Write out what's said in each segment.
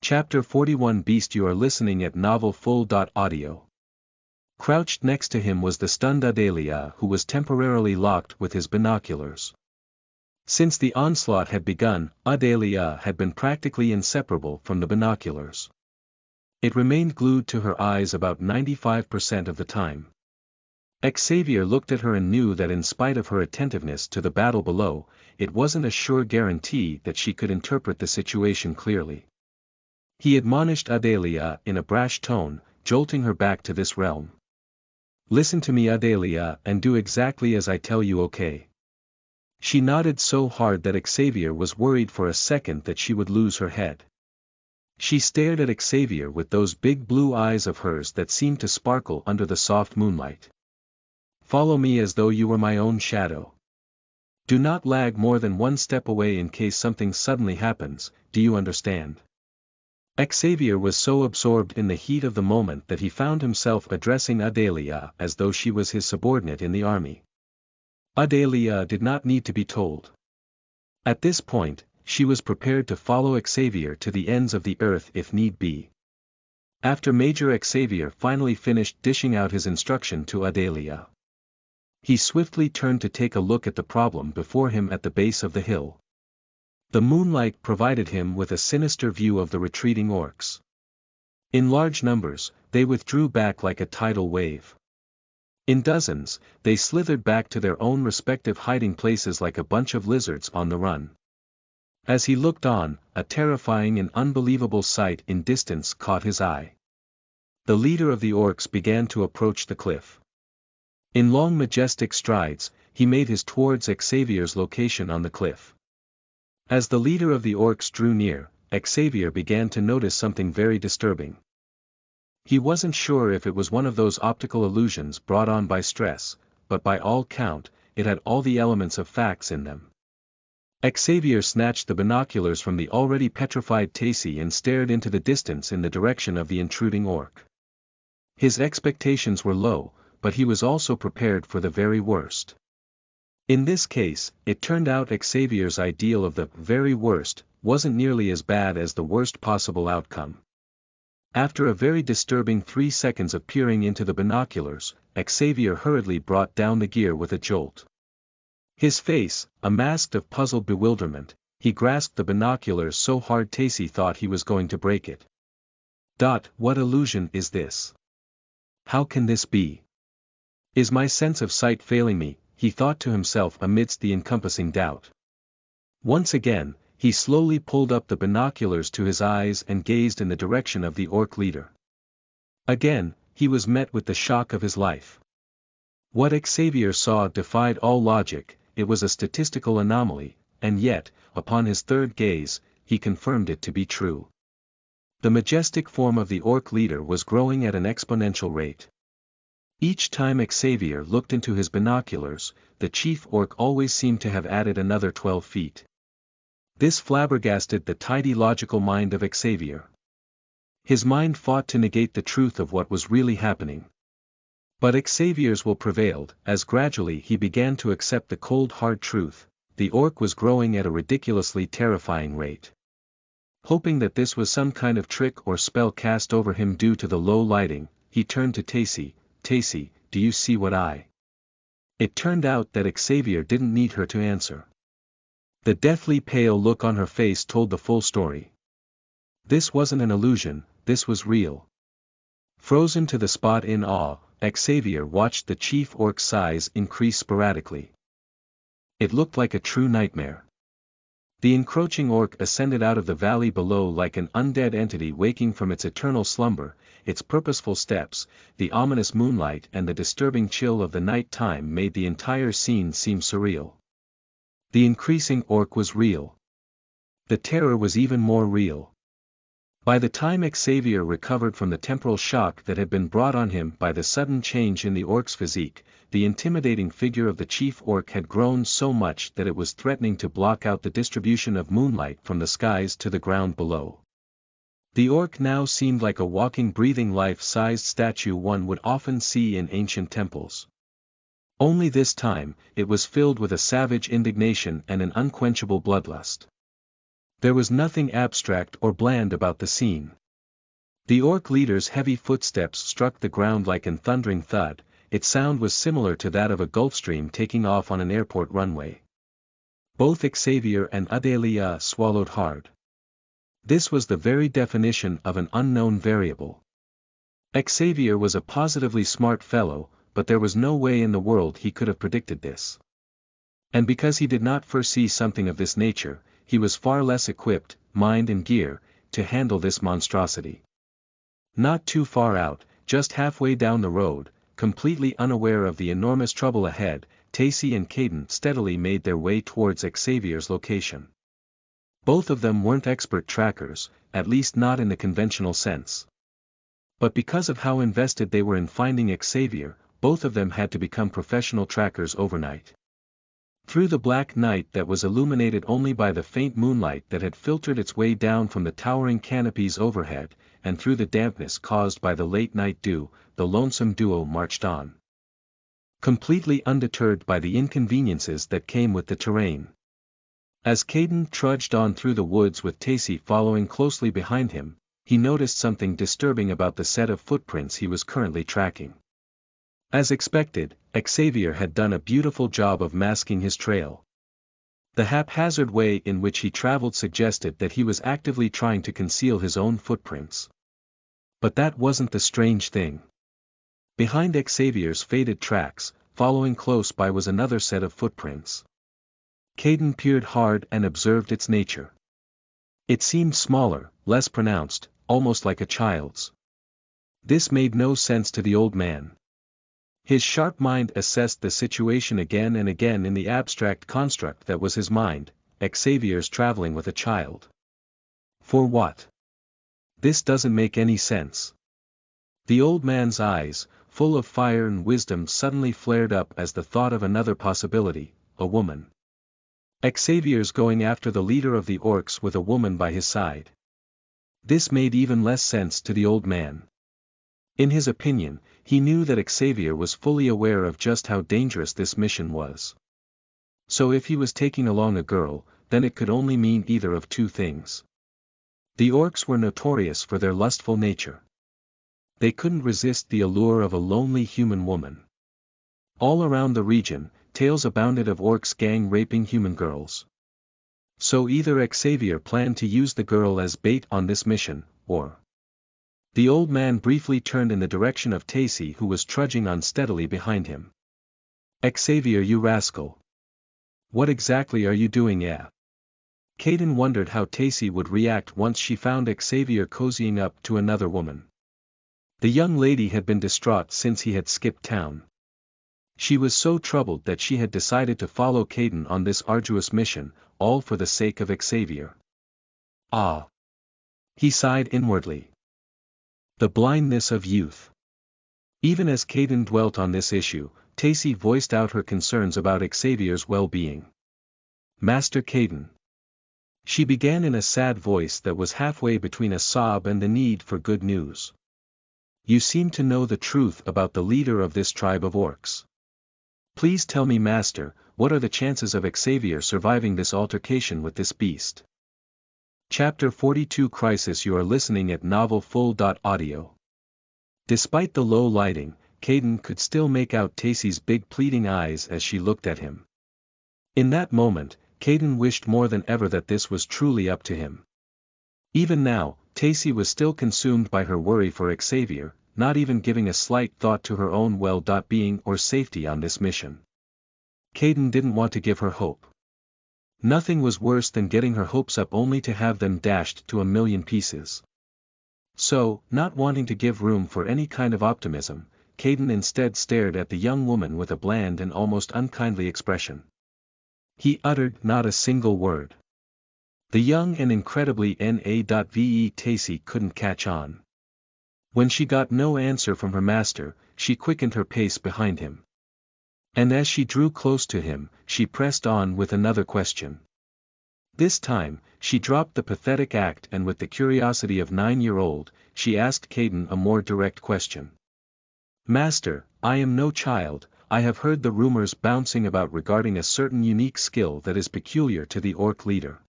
Chapter 41 Beast. You are listening at Novel Full. Audio. Crouched next to him was the stunned Adelia, who was temporarily locked with his binoculars. Since the onslaught had begun, Adelia had been practically inseparable from the binoculars. It remained glued to her eyes about 95% of the time. Xavier looked at her and knew that in spite of her attentiveness to the battle below, it wasn't a sure guarantee that she could interpret the situation clearly. He admonished Adelia in a brash tone, jolting her back to this realm. "Listen to me, Adelia, and do exactly as I tell you, okay?" She nodded so hard that Xavier was worried for a second that she would lose her head. She stared at Xavier with those big blue eyes of hers that seemed to sparkle under the soft moonlight. "Follow me as though you were my own shadow. Do not lag more than one step away in case something suddenly happens, do you understand?" Xavier was so absorbed in the heat of the moment that he found himself addressing Adelia as though she was his subordinate in the army. Adelia did not need to be told. At this point, she was prepared to follow Xavier to the ends of the earth if need be. After Major Xavier finally finished dishing out his instruction to Adelia, he swiftly turned to take a look at the problem before him at the base of the hill. The moonlight provided him with a sinister view of the retreating orcs. In large numbers, they withdrew back like a tidal wave. In dozens, they slithered back to their own respective hiding places like a bunch of lizards on the run. As he looked on, a terrifying and unbelievable sight in distance caught his eye. The leader of the orcs began to approach the cliff. In long majestic strides, he made his towards Xavier's location on the cliff. As the leader of the orcs drew near, Xavier began to notice something very disturbing. He wasn't sure if it was one of those optical illusions brought on by stress, but by all count, it had all the elements of facts in them. Xavier snatched the binoculars from the already petrified Tacy and stared into the distance in the direction of the intruding orc. His expectations were low, but he was also prepared for the very worst. In this case, it turned out Xavier's ideal of the very worst wasn't nearly as bad as the worst possible outcome. After a very disturbing 3 seconds of peering into the binoculars, Xavier hurriedly brought down the gear with a jolt. His face, a mask of puzzled bewilderment, he grasped the binoculars so hard Tacy thought he was going to break it. What illusion is this? How can this be? Is my sense of sight failing me? He thought to himself amidst the encompassing doubt. Once again, he slowly pulled up the binoculars to his eyes and gazed in the direction of the orc leader. Again, he was met with the shock of his life. What Xavier saw defied all logic, it was a statistical anomaly, and yet, upon his third gaze, he confirmed it to be true. The majestic form of the orc leader was growing at an exponential rate. Each time Xavier looked into his binoculars, the chief orc always seemed to have added another 12 feet. This flabbergasted the tidy logical mind of Xavier. His mind fought to negate the truth of what was really happening. But Xavier's will prevailed, as gradually he began to accept the cold hard truth: the orc was growing at a ridiculously terrifying rate. Hoping that this was some kind of trick or spell cast over him due to the low lighting, he turned to Tacy. "Tacy, do you see what I?" It turned out that Xavier didn't need her to answer. The deathly pale look on her face told the full story. This wasn't an illusion, this was real. Frozen to the spot in awe, Xavier watched the chief orc's size increase sporadically. It looked like a true nightmare. The encroaching orc ascended out of the valley below like an undead entity waking from its eternal slumber. Its purposeful steps, the ominous moonlight and the disturbing chill of the night time made the entire scene seem surreal. The increasing orc was real. The terror was even more real. By the time Xavier recovered from the temporal shock that had been brought on him by the sudden change in the orc's physique, the intimidating figure of the chief orc had grown so much that it was threatening to block out the distribution of moonlight from the skies to the ground below. The orc now seemed like a walking breathing life-sized statue one would often see in ancient temples. Only this time, it was filled with a savage indignation and an unquenchable bloodlust. There was nothing abstract or bland about the scene. The orc leader's heavy footsteps struck the ground like an thundering thud. Its sound was similar to that of a Gulf Stream taking off on an airport runway. Both Xavier and Adelia swallowed hard. This was the very definition of an unknown variable. Xavier was a positively smart fellow, but there was no way in the world he could have predicted this. And because he did not foresee something of this nature, he was far less equipped, mind and gear, to handle this monstrosity. Not too far out, just halfway down the road, completely unaware of the enormous trouble ahead, Tacy and Caden steadily made their way towards Xavier's location. Both of them weren't expert trackers, at least not in the conventional sense. But because of how invested they were in finding Xavier, both of them had to become professional trackers overnight. Through the black night that was illuminated only by the faint moonlight that had filtered its way down from the towering canopies overhead, and through the dampness caused by the late night dew, the lonesome duo marched on. Completely undeterred by the inconveniences that came with the terrain. As Caden trudged on through the woods with Tacy following closely behind him, he noticed something disturbing about the set of footprints he was currently tracking. As expected, Xavier had done a beautiful job of masking his trail. The haphazard way in which he traveled suggested that he was actively trying to conceal his own footprints. But that wasn't the strange thing. Behind Xavier's faded tracks, following close by was another set of footprints. Caden peered hard and observed its nature. It seemed smaller, less pronounced, almost like a child's. This made no sense to the old man. His sharp mind assessed the situation again and again in the abstract construct that was his mind. Xavier's traveling with a child. For what? This doesn't make any sense. The old man's eyes, full of fire and wisdom, suddenly flared up as the thought of another possibility, a woman. Xavier's going after the leader of the orcs with a woman by his side. This made even less sense to the old man. In his opinion, he knew that Xavier was fully aware of just how dangerous this mission was. So if he was taking along a girl, then it could only mean either of two things. The orcs were notorious for their lustful nature. They couldn't resist the allure of a lonely human woman. All around the region, tales abounded of orcs gang raping human girls. So either Xavier planned to use the girl as bait on this mission, or... The old man briefly turned in the direction of Tacy, who was trudging unsteadily behind him. Xavier, you rascal! What exactly are you doing, yeah? Caden wondered how Tacy would react once she found Xavier cozying up to another woman. The young lady had been distraught since he had skipped town. She was so troubled that she had decided to follow Caden on this arduous mission, all for the sake of Xavier. Ah! He sighed inwardly. The blindness of youth. Even as Caden dwelt on this issue, Tacy voiced out her concerns about Xavier's well-being. Master Caden. She began in a sad voice that was halfway between a sob and the need for good news. You seem to know the truth about the leader of this tribe of orcs. Please tell me, Master, what are the chances of Xavier surviving this altercation with this beast? Chapter 42 Crisis. You are listening at novelfull.audio. Despite the low lighting, Caden could still make out Tacy's big pleading eyes as she looked at him. In that moment, Caden wished more than ever that this was truly up to him. Even now, Tacy was still consumed by her worry for Xavier, not even giving a slight thought to her own well-being or safety on this mission. Caden didn't want to give her hope. Nothing was worse than getting her hopes up only to have them dashed to a million pieces. So, not wanting to give room for any kind of optimism, Caden instead stared at the young woman with a bland and almost unkindly expression. He uttered not a single word. The young and incredibly NA.VE Tacy couldn't catch on. When she got no answer from her master, she quickened her pace behind him. And as she drew close to him, she pressed on with another question. This time, she dropped the pathetic act and with the curiosity of 9-year-old, she asked Caden a more direct question. Master, I am no child, I have heard the rumors bouncing about regarding a certain unique skill that is peculiar to the orc leader.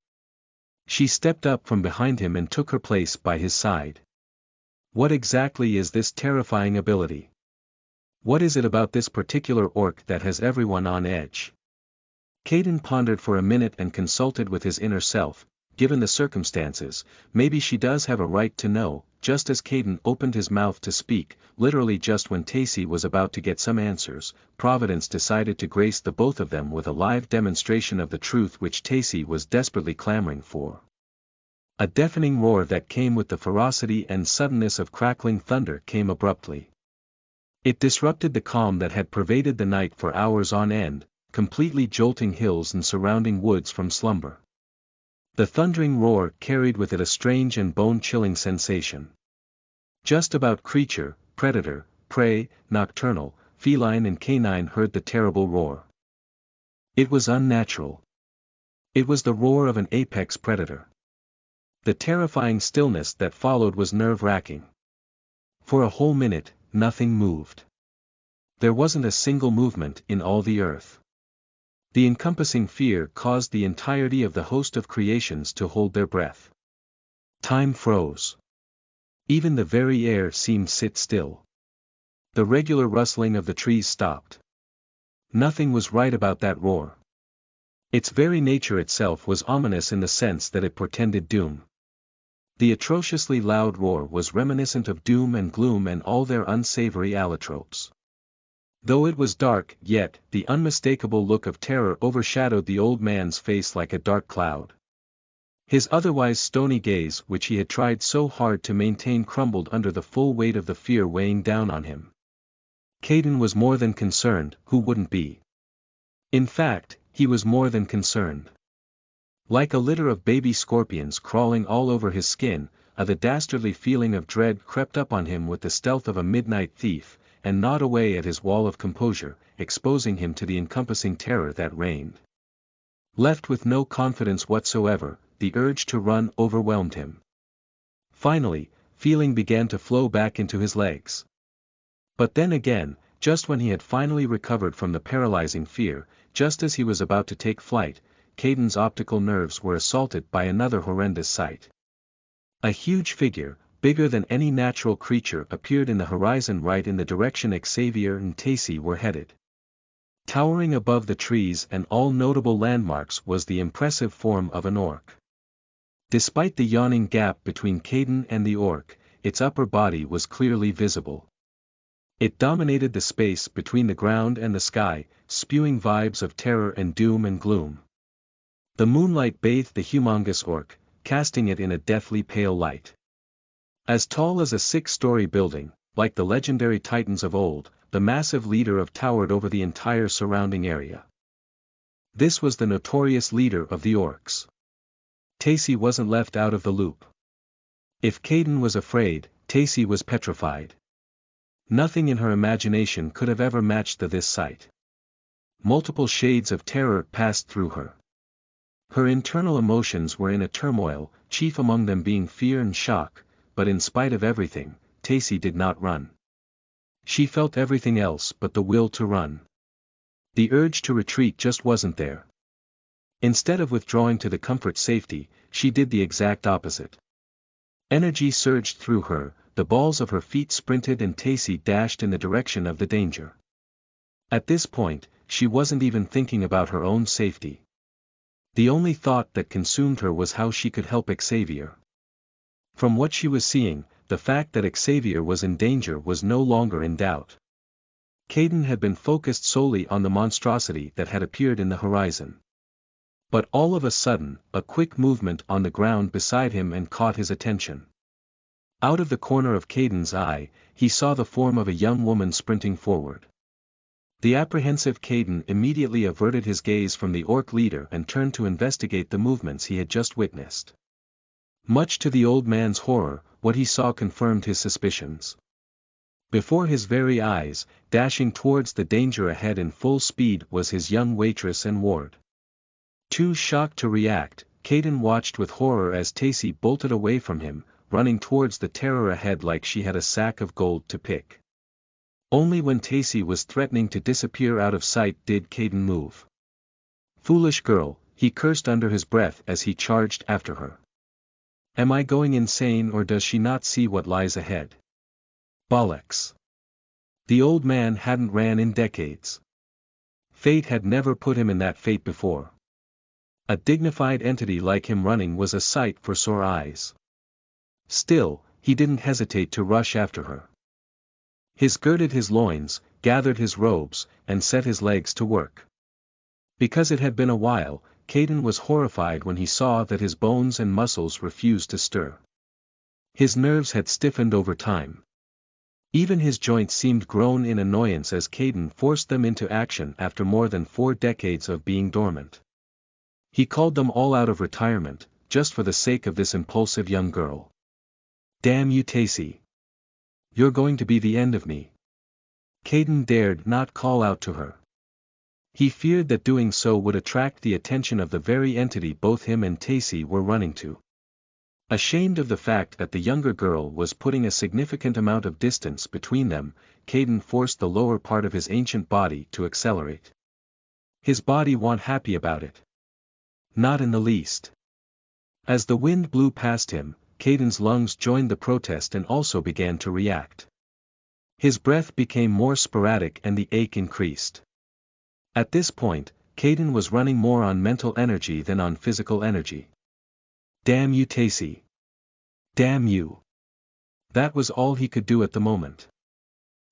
She stepped up from behind him and took her place by his side. What exactly is this terrifying ability? What is it about this particular orc that has everyone on edge? Caden pondered for a minute and consulted with his inner self. Given the circumstances, maybe she does have a right to know. Just as Caden opened his mouth to speak, literally just when Tacy was about to get some answers, Providence decided to grace the both of them with a live demonstration of the truth which Tacy was desperately clamoring for. A deafening roar that came with the ferocity and suddenness of crackling thunder came abruptly. It disrupted the calm that had pervaded the night for hours on end, completely jolting hills and surrounding woods from slumber. The thundering roar carried with it a strange and bone-chilling sensation. Just about creature, predator, prey, nocturnal, feline and canine heard the terrible roar. It was unnatural. It was the roar of an apex predator. The terrifying stillness that followed was nerve-wracking. For a whole minute, nothing moved. There wasn't a single movement in all the earth. The encompassing fear caused the entirety of the host of creations to hold their breath. Time froze. Even the very air seemed sit still. The regular rustling of the trees stopped. Nothing was right about that roar. Its very nature itself was ominous in the sense that it portended doom. The atrociously loud roar was reminiscent of doom and gloom and all their unsavory allotropes. Though it was dark, yet, the unmistakable look of terror overshadowed the old man's face like a dark cloud. His otherwise stony gaze which he had tried so hard to maintain crumbled under the full weight of the fear weighing down on him. Caden was more than concerned, who wouldn't be? In fact, he was more than concerned. Like a litter of baby scorpions crawling all over his skin, the dastardly feeling of dread crept up on him with the stealth of a midnight thief, and gnawed away at his wall of composure, exposing him to the encompassing terror that reigned. Left with no confidence whatsoever, the urge to run overwhelmed him. Finally, feeling began to flow back into his legs. But then again, just when he had finally recovered from the paralyzing fear, just as he was about to take flight, Caden's optical nerves were assaulted by another horrendous sight. A huge figure, bigger than any natural creature, appeared in the horizon right in the direction Xavier and Tacy were headed. Towering above the trees and all notable landmarks was the impressive form of an orc. Despite the yawning gap between Caden and the orc, its upper body was clearly visible. It dominated the space between the ground and the sky, spewing vibes of terror and doom and gloom. The moonlight bathed the humongous orc, casting it in a deathly pale light. As tall as a 6-story building, like the legendary titans of old, the massive leader towered over the entire surrounding area. This was the notorious leader of the orcs. Tacy wasn't left out of the loop. If Caden was afraid, Tacy was petrified. Nothing in her imagination could have ever matched this sight. Multiple shades of terror passed through her. Her internal emotions were in a turmoil, chief among them being fear and shock, but in spite of everything, Tacy did not run. She felt everything else but the will to run. The urge to retreat just wasn't there. Instead of withdrawing to the comfort safety, she did the exact opposite. Energy surged through her, the balls of her feet sprinted and Tacy dashed in the direction of the danger. At this point, she wasn't even thinking about her own safety. The only thought that consumed her was how she could help Xavier. From what she was seeing, the fact that Xavier was in danger was no longer in doubt. Caden had been focused solely on the monstrosity that had appeared in the horizon. But all of a sudden, a quick movement on the ground beside him and caught his attention. Out of the corner of Caden's eye, he saw the form of a young woman sprinting forward. The apprehensive Caden immediately averted his gaze from the orc leader and turned to investigate the movements he had just witnessed. Much to the old man's horror, what he saw confirmed his suspicions. Before his very eyes, dashing towards the danger ahead in full speed was his young waitress and ward. Too shocked to react, Caden watched with horror as Tacy bolted away from him, running towards the terror ahead like she had a sack of gold to pick. Only when Tacy was threatening to disappear out of sight did Caden move. "Foolish girl, he cursed under his breath as he charged after her. Am I going insane, or does she not see what lies ahead? Bollocks. The old man hadn't ran in decades. Fate had never put him in that fate before. A dignified entity like him running was a sight for sore eyes. Still, he didn't hesitate to rush after her. He girded his loins, gathered his robes, and set his legs to work. Because it had been a while, Caden was horrified when he saw that his bones and muscles refused to stir. His nerves had stiffened over time. Even his joints seemed grown in annoyance as Caden forced them into action after more than 4 decades of being dormant. He called them all out of retirement, just for the sake of this impulsive young girl. Damn you, Tacy. You're going to be the end of me. Caden dared not call out to her. He feared that doing so would attract the attention of the very entity both him and Tacy were running to. Ashamed of the fact that the younger girl was putting a significant amount of distance between them, Caden forced the lower part of his ancient body to accelerate. His body wasn't happy about it. Not in the least. As the wind blew past him, Caden's lungs joined the protest and also began to react. His breath became more sporadic and the ache increased. At this point, Caden was running more on mental energy than on physical energy. Damn you, Tacy. Damn you. That was all he could do at the moment.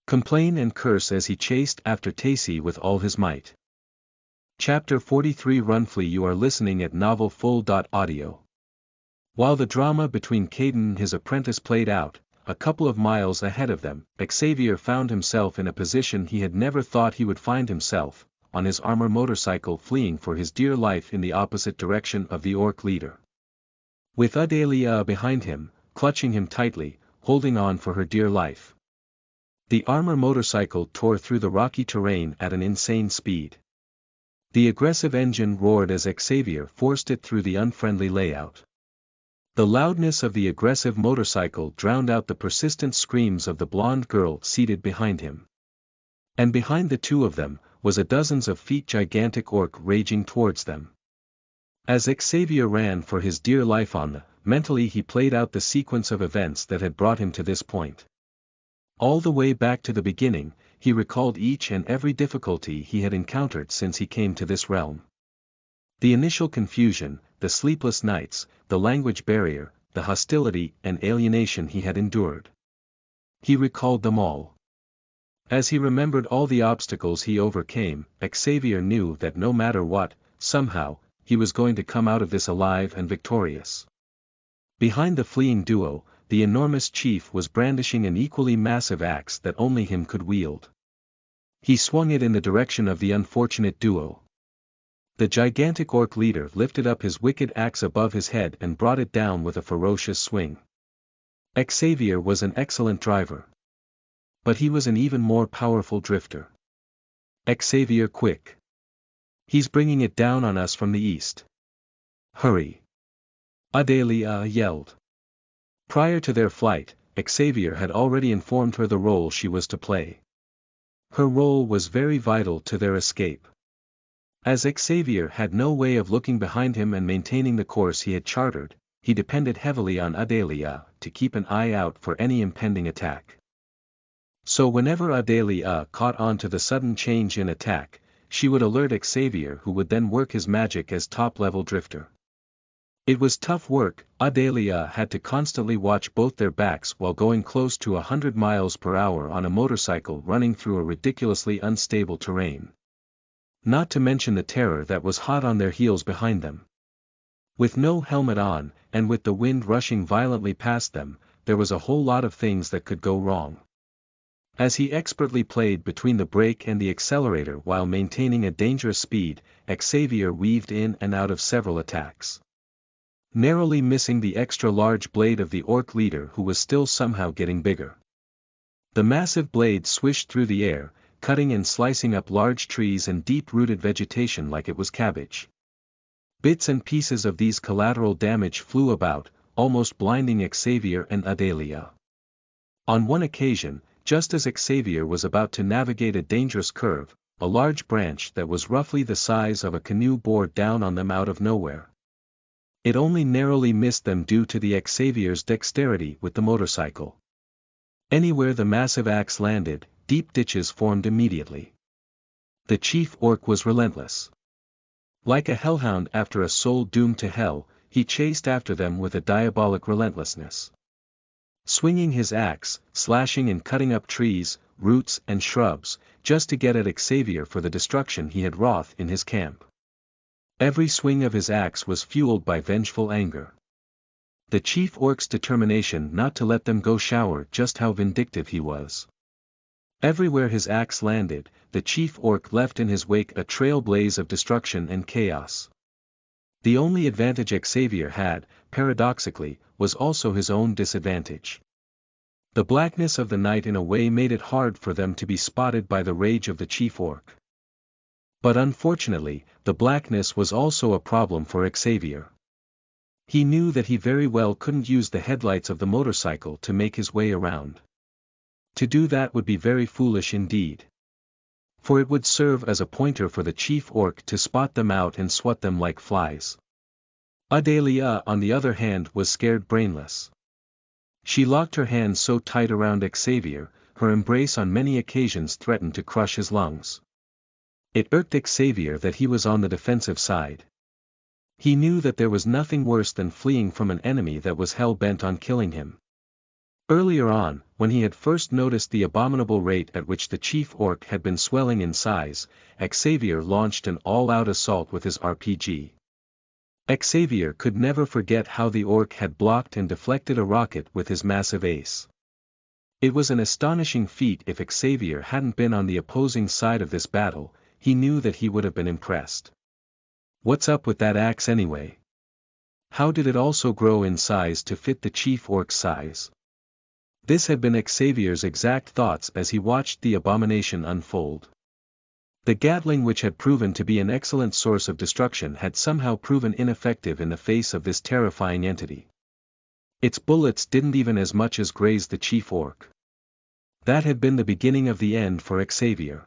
Complain and curse as he chased after Tacy with all his might. Chapter 43 Runflee. You are listening at novelfull.audio. While the drama between Caden and his apprentice played out, a couple of miles ahead of them, Xavier found himself in a position he had never thought he would find himself, on his armor motorcycle fleeing for his dear life in the opposite direction of the orc leader. With Adelia behind him, clutching him tightly, holding on for her dear life. The armor motorcycle tore through the rocky terrain at an insane speed. The aggressive engine roared as Xavier forced it through the unfriendly layout. The loudness of the aggressive motorcycle drowned out the persistent screams of the blonde girl seated behind him. And behind the two of them, was a dozens of feet gigantic orc raging towards them. As Xavier ran for his dear life mentally he played out the sequence of events that had brought him to this point. All the way back to the beginning, he recalled each and every difficulty he had encountered since he came to this realm. The initial confusion, the sleepless nights, the language barrier, the hostility and alienation he had endured. He recalled them all. As he remembered all the obstacles he overcame, Xavier knew that no matter what, somehow, he was going to come out of this alive and victorious. Behind the fleeing duo, the enormous chief was brandishing an equally massive axe that only him could wield. He swung it in the direction of the unfortunate duo. The gigantic orc leader lifted up his wicked axe above his head and brought it down with a ferocious swing. Xavier was an excellent driver. But he was an even more powerful drifter. Xavier, quick! He's bringing it down on us from the east. Hurry! Adelia yelled. Prior to their flight, Xavier had already informed her the role she was to play. Her role was very vital to their escape. As Xavier had no way of looking behind him and maintaining the course he had chartered, he depended heavily on Adelia to keep an eye out for any impending attack. So whenever Adelia caught on to the sudden change in attack, she would alert Xavier, who would then work his magic as top-level drifter. It was tough work. Adelia had to constantly watch both their backs while going close to 100 miles per hour on a motorcycle running through a ridiculously unstable terrain. Not to mention the terror that was hot on their heels behind them. With no helmet on, and with the wind rushing violently past them, there was a whole lot of things that could go wrong. As he expertly played between the brake and the accelerator while maintaining a dangerous speed, Xavier weaved in and out of several attacks. Narrowly missing the extra-large blade of the orc leader who was still somehow getting bigger. The massive blade swished through the air, cutting and slicing up large trees and deep-rooted vegetation like it was cabbage. Bits and pieces of these collateral damage flew about, almost blinding Xavier and Adelia. On one occasion, just as Xavier was about to navigate a dangerous curve, a large branch that was roughly the size of a canoe bore down on them out of nowhere. It only narrowly missed them due to the Xavier's dexterity with the motorcycle. Anywhere the massive axe landed, deep ditches formed immediately. The chief orc was relentless. Like a hellhound after a soul doomed to hell, he chased after them with a diabolic relentlessness. Swinging his axe, slashing and cutting up trees, roots and shrubs, just to get at Xavier for the destruction he had wrought in his camp. Every swing of his axe was fueled by vengeful anger. The chief orc's determination not to let them go showed just how vindictive he was. Everywhere his axe landed, the chief orc left in his wake a trailblaze of destruction and chaos. The only advantage Xavier had, paradoxically, was also his own disadvantage. The blackness of the night in a way made it hard for them to be spotted by the rage of the chief orc. But unfortunately, the blackness was also a problem for Xavier. He knew that he very well couldn't use the headlights of the motorcycle to make his way around. To do that would be very foolish indeed. For it would serve as a pointer for the chief orc to spot them out and swat them like flies. Adelia on the other hand was scared brainless. She locked her hands so tight around Xavier, her embrace on many occasions threatened to crush his lungs. It irked Xavier that he was on the defensive side. He knew that there was nothing worse than fleeing from an enemy that was hell-bent on killing him. Earlier on, when he had first noticed the abominable rate at which the chief orc had been swelling in size, Xavier launched an all-out assault with his RPG. Xavier could never forget how the orc had blocked and deflected a rocket with his massive ace. It was an astonishing feat. If Xavier hadn't been on the opposing side of this battle, he knew that he would have been impressed. What's up with that axe anyway? How did it also grow in size to fit the chief orc's size? This had been Xavier's exact thoughts as he watched the abomination unfold. The Gatling, which had proven to be an excellent source of destruction, had somehow proven ineffective in the face of this terrifying entity. Its bullets didn't even as much as graze the chief orc. That had been the beginning of the end for Xavier.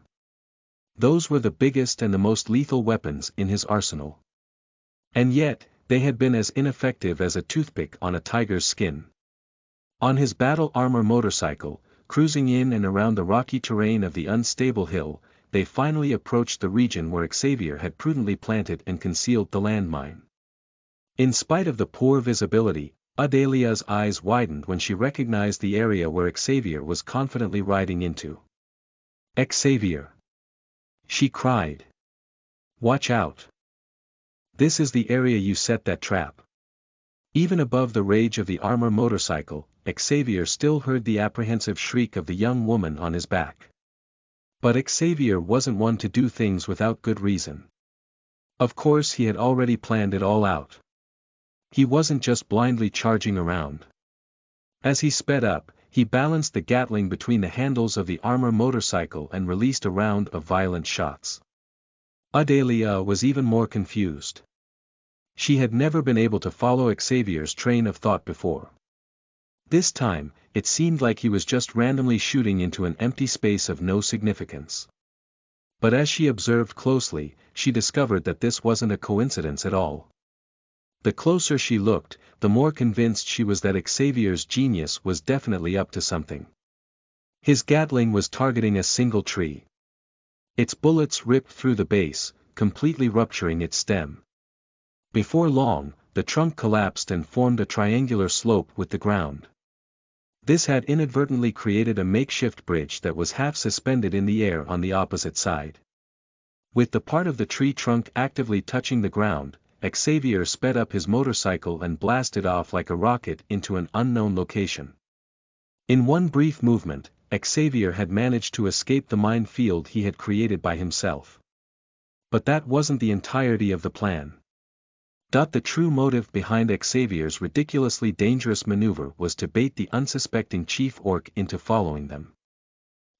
Those were the biggest and the most lethal weapons in his arsenal. And yet, they had been as ineffective as a toothpick on a tiger's skin. On his battle armor motorcycle, cruising in and around the rocky terrain of the unstable hill, they finally approached the region where Xavier had prudently planted and concealed the landmine. In spite of the poor visibility, Adelia's eyes widened when she recognized the area where Xavier was confidently riding into. "Xavier!" she cried. "Watch out! This is the area you set that trap." Even above the rage of the armor motorcycle, Xavier still heard the apprehensive shriek of the young woman on his back. But Xavier wasn't one to do things without good reason. Of course he had already planned it all out. He wasn't just blindly charging around. As he sped up, he balanced the Gatling between the handles of the armor motorcycle and released a round of violent shots. Adelia was even more confused. She had never been able to follow Xavier's train of thought before. This time, it seemed like he was just randomly shooting into an empty space of no significance. But as she observed closely, she discovered that this wasn't a coincidence at all. The closer she looked, the more convinced she was that Xavier's genius was definitely up to something. His Gatling was targeting a single tree. Its bullets ripped through the base, completely rupturing its stem. Before long, the trunk collapsed and formed a triangular slope with the ground. This had inadvertently created a makeshift bridge that was half suspended in the air on the opposite side. With the part of the tree trunk actively touching the ground, Xavier sped up his motorcycle and blasted off like a rocket into an unknown location. In one brief movement, Xavier had managed to escape the minefield he had created by himself. But that wasn't the entirety of the plan. The true motive behind Xavier's ridiculously dangerous maneuver was to bait the unsuspecting chief orc into following them.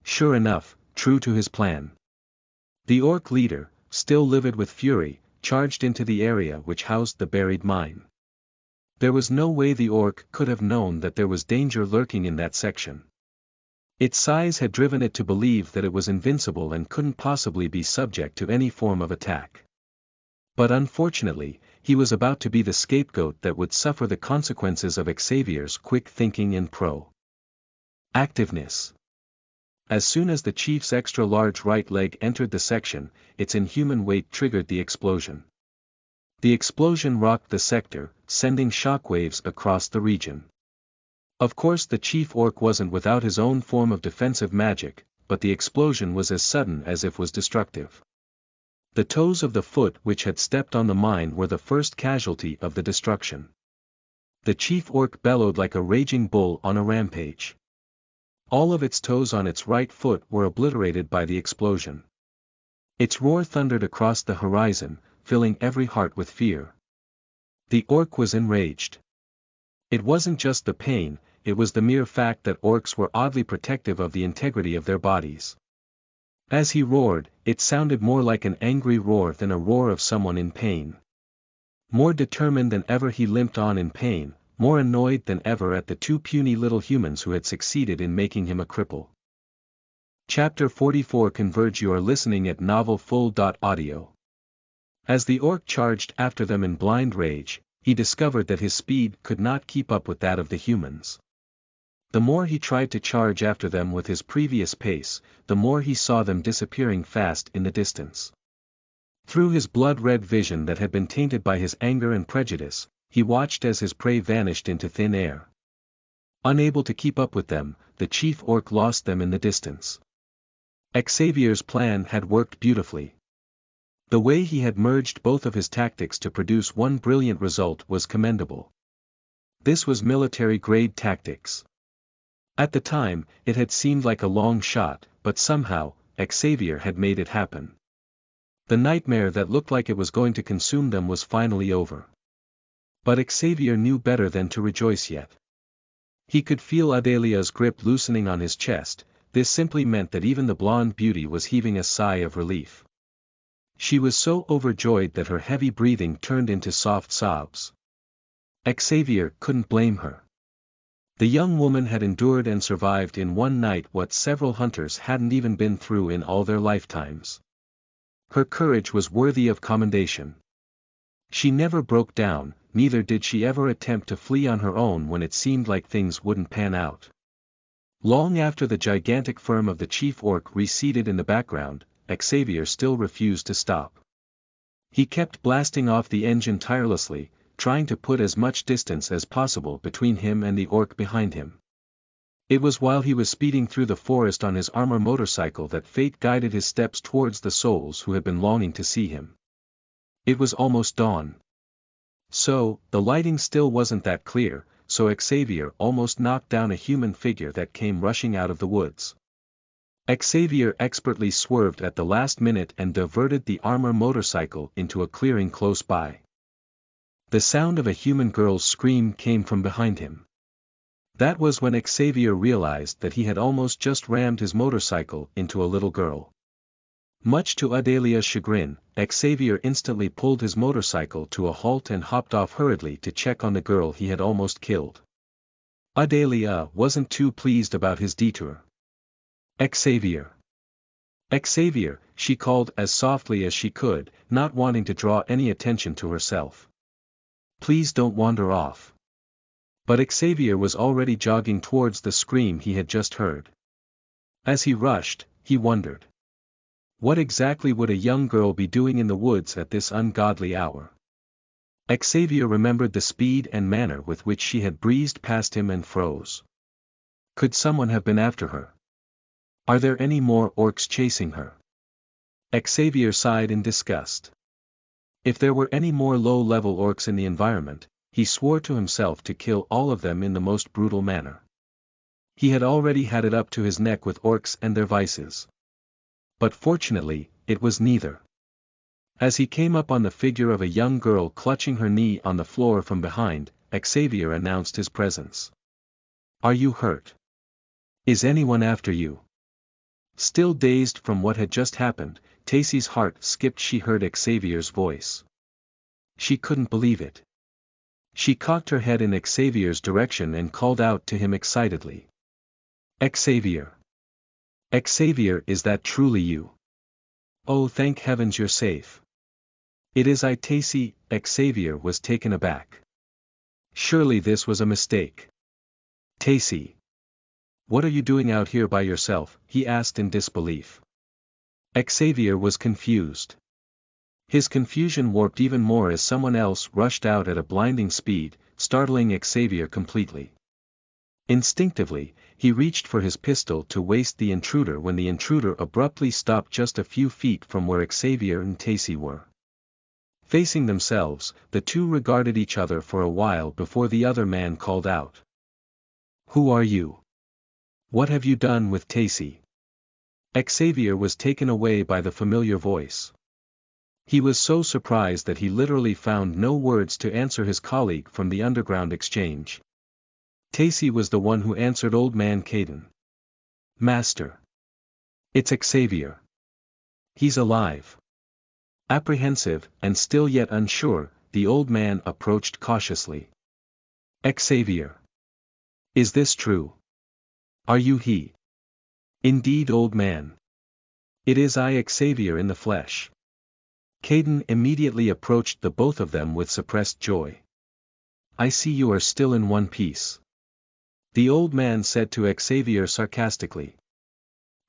Sure enough, true to his plan, the orc leader, still livid with fury, charged into the area which housed the buried mine. There was no way the orc could have known that there was danger lurking in that section. Its size had driven it to believe that it was invincible and couldn't possibly be subject to any form of attack. But unfortunately, he was about to be the scapegoat that would suffer the consequences of Xavier's quick thinking and pro-activeness. As soon as the chief's extra-large right leg entered the section, its inhuman weight triggered the explosion. The explosion rocked the sector, sending shockwaves across the region. Of course the chief orc wasn't without his own form of defensive magic, but the explosion was as sudden as it was destructive. The toes of the foot which had stepped on the mine were the first casualty of the destruction. The chief orc bellowed like a raging bull on a rampage. All of its toes on its right foot were obliterated by the explosion. Its roar thundered across the horizon, filling every heart with fear. The orc was enraged. It wasn't just the pain, it was the mere fact that orcs were oddly protective of the integrity of their bodies. As he roared, it sounded more like an angry roar than a roar of someone in pain. More determined than ever he limped on in pain, more annoyed than ever at the two puny little humans who had succeeded in making him a cripple. Chapter 44 Converge. You are listening at novelfull.audio. As the orc charged after them in blind rage, he discovered that his speed could not keep up with that of the humans. The more he tried to charge after them with his previous pace, the more he saw them disappearing fast in the distance. Through his blood-red vision that had been tainted by his anger and prejudice, he watched as his prey vanished into thin air. Unable to keep up with them, the chief orc lost them in the distance. Xavier's plan had worked beautifully. The way he had merged both of his tactics to produce one brilliant result was commendable. This was military-grade tactics. At the time, it had seemed like a long shot, but somehow, Xavier had made it happen. The nightmare that looked like it was going to consume them was finally over. But Xavier knew better than to rejoice yet. He could feel Adelia's grip loosening on his chest. This simply meant that even the blonde beauty was heaving a sigh of relief. She was so overjoyed that her heavy breathing turned into soft sobs. Xavier couldn't blame her. The young woman had endured and survived in one night what several hunters hadn't even been through in all their lifetimes. Her courage was worthy of commendation. She never broke down, neither did she ever attempt to flee on her own when it seemed like things wouldn't pan out. Long after the gigantic form of the chief orc receded in the background, Xavier still refused to stop. He kept blasting off the engine tirelessly, trying to put as much distance as possible between him and the orc behind him. It was while he was speeding through the forest on his armor motorcycle that fate guided his steps towards the souls who had been longing to see him. It was almost dawn. So, the lighting still wasn't that clear, so Xavier almost knocked down a human figure that came rushing out of the woods. Xavier expertly swerved at the last minute and diverted the armor motorcycle into a clearing close by. The sound of a human girl's scream came from behind him. That was when Xavier realized that he had almost just rammed his motorcycle into a little girl. Much to Adelia's chagrin, Xavier instantly pulled his motorcycle to a halt and hopped off hurriedly to check on the girl he had almost killed. Adelia wasn't too pleased about his detour. Xavier. Xavier, she called as softly as she could, not wanting to draw any attention to herself. Please don't wander off. But Xavier was already jogging towards the scream he had just heard. As he rushed, he wondered. What exactly would a young girl be doing in the woods at this ungodly hour? Xavier remembered the speed and manner with which she had breezed past him and froze. Could someone have been after her? Are there any more orcs chasing her? Xavier sighed in disgust. If there were any more low-level orcs in the environment, he swore to himself to kill all of them in the most brutal manner. He had already had it up to his neck with orcs and their vices. But fortunately, it was neither. As he came up on the figure of a young girl clutching her knee on the floor from behind, Xavier announced his presence. Are you hurt? Is anyone after you? Still dazed from what had just happened, Tacy's heart skipped. She heard Xavier's voice. She couldn't believe it. She cocked her head in Xavier's direction and called out to him excitedly. Xavier. Xavier, is that truly you? Oh, thank heavens you're safe. It is I, Tacy. Xavier was taken aback. Surely this was a mistake. Tacy. What are you doing out here by yourself? He asked in disbelief. Xavier was confused. His confusion warped even more as someone else rushed out at a blinding speed, startling Xavier completely. Instinctively, he reached for his pistol to waste the intruder when the intruder abruptly stopped just a few feet from where Xavier and Tacy were. Facing themselves, the two regarded each other for a while before the other man called out. Who are you? What have you done with Tacy? Xavier was taken away by the familiar voice. He was so surprised that he literally found no words to answer his colleague from the underground exchange. Tacy was the one who answered Old Man Caden. Master. It's Xavier. He's alive. Apprehensive, and still yet unsure, the old man approached cautiously. Xavier. Is this true? Are you he? Indeed, old man. It is I, Xavier in the flesh. Caden immediately approached the both of them with suppressed joy. I see you are still in one piece. The old man said to Xavier sarcastically.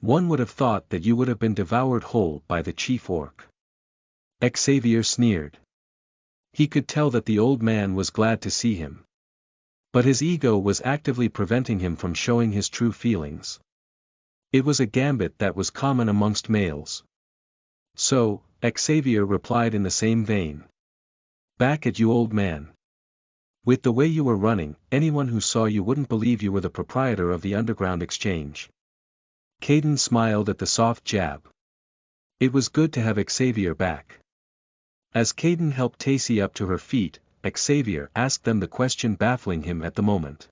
One would have thought that you would have been devoured whole by the chief orc. Xavier sneered. He could tell that the old man was glad to see him. But his ego was actively preventing him from showing his true feelings. It was a gambit that was common amongst males. So, Xavier replied in the same vein. Back at you, old man. With the way you were running, anyone who saw you wouldn't believe you were the proprietor of the underground exchange. Caden smiled at the soft jab. It was good to have Xavier back. As Caden helped Tacy up to her feet, Xavier asked them the question baffling him at the moment.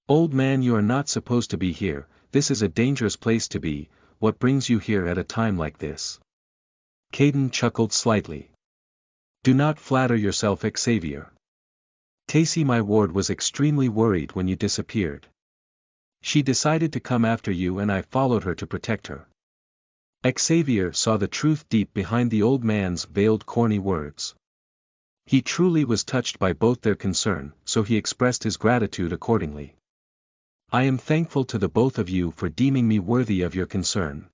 Old man, you are not supposed to be here, this is a dangerous place to be, what brings you here at a time like this? Caden chuckled slightly. Do not flatter yourself, Xavier. Tacy, my ward, was extremely worried when you disappeared. She decided to come after you and I followed her to protect her. Xavier saw the truth deep behind the old man's veiled corny words. He truly was touched by both their concern, so he expressed his gratitude accordingly. I am thankful to the both of you for deeming me worthy of your concern.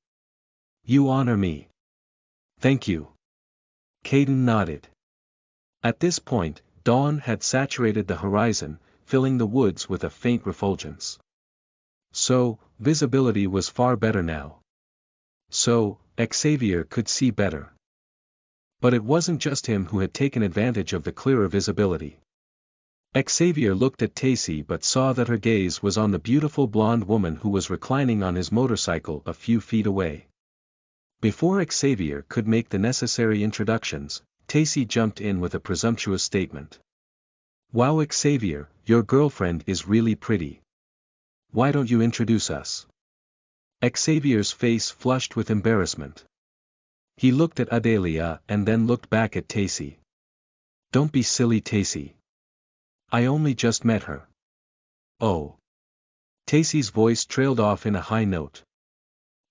You honor me. Thank you. Caden nodded. At this point, dawn had saturated the horizon, filling the woods with a faint refulgence. So, visibility was far better now. So, Xavier could see better. But it wasn't just him who had taken advantage of the clearer visibility. Xavier looked at Tacy but saw that her gaze was on the beautiful blonde woman who was reclining on his motorcycle a few feet away. Before Xavier could make the necessary introductions, Tacy jumped in with a presumptuous statement. Wow, Xavier, your girlfriend is really pretty. Why don't you introduce us? Xavier's face flushed with embarrassment. He looked at Adelia and then looked back at Tacy. Don't be silly, Tacy. I only just met her. Oh. Tacy's voice trailed off in a high note.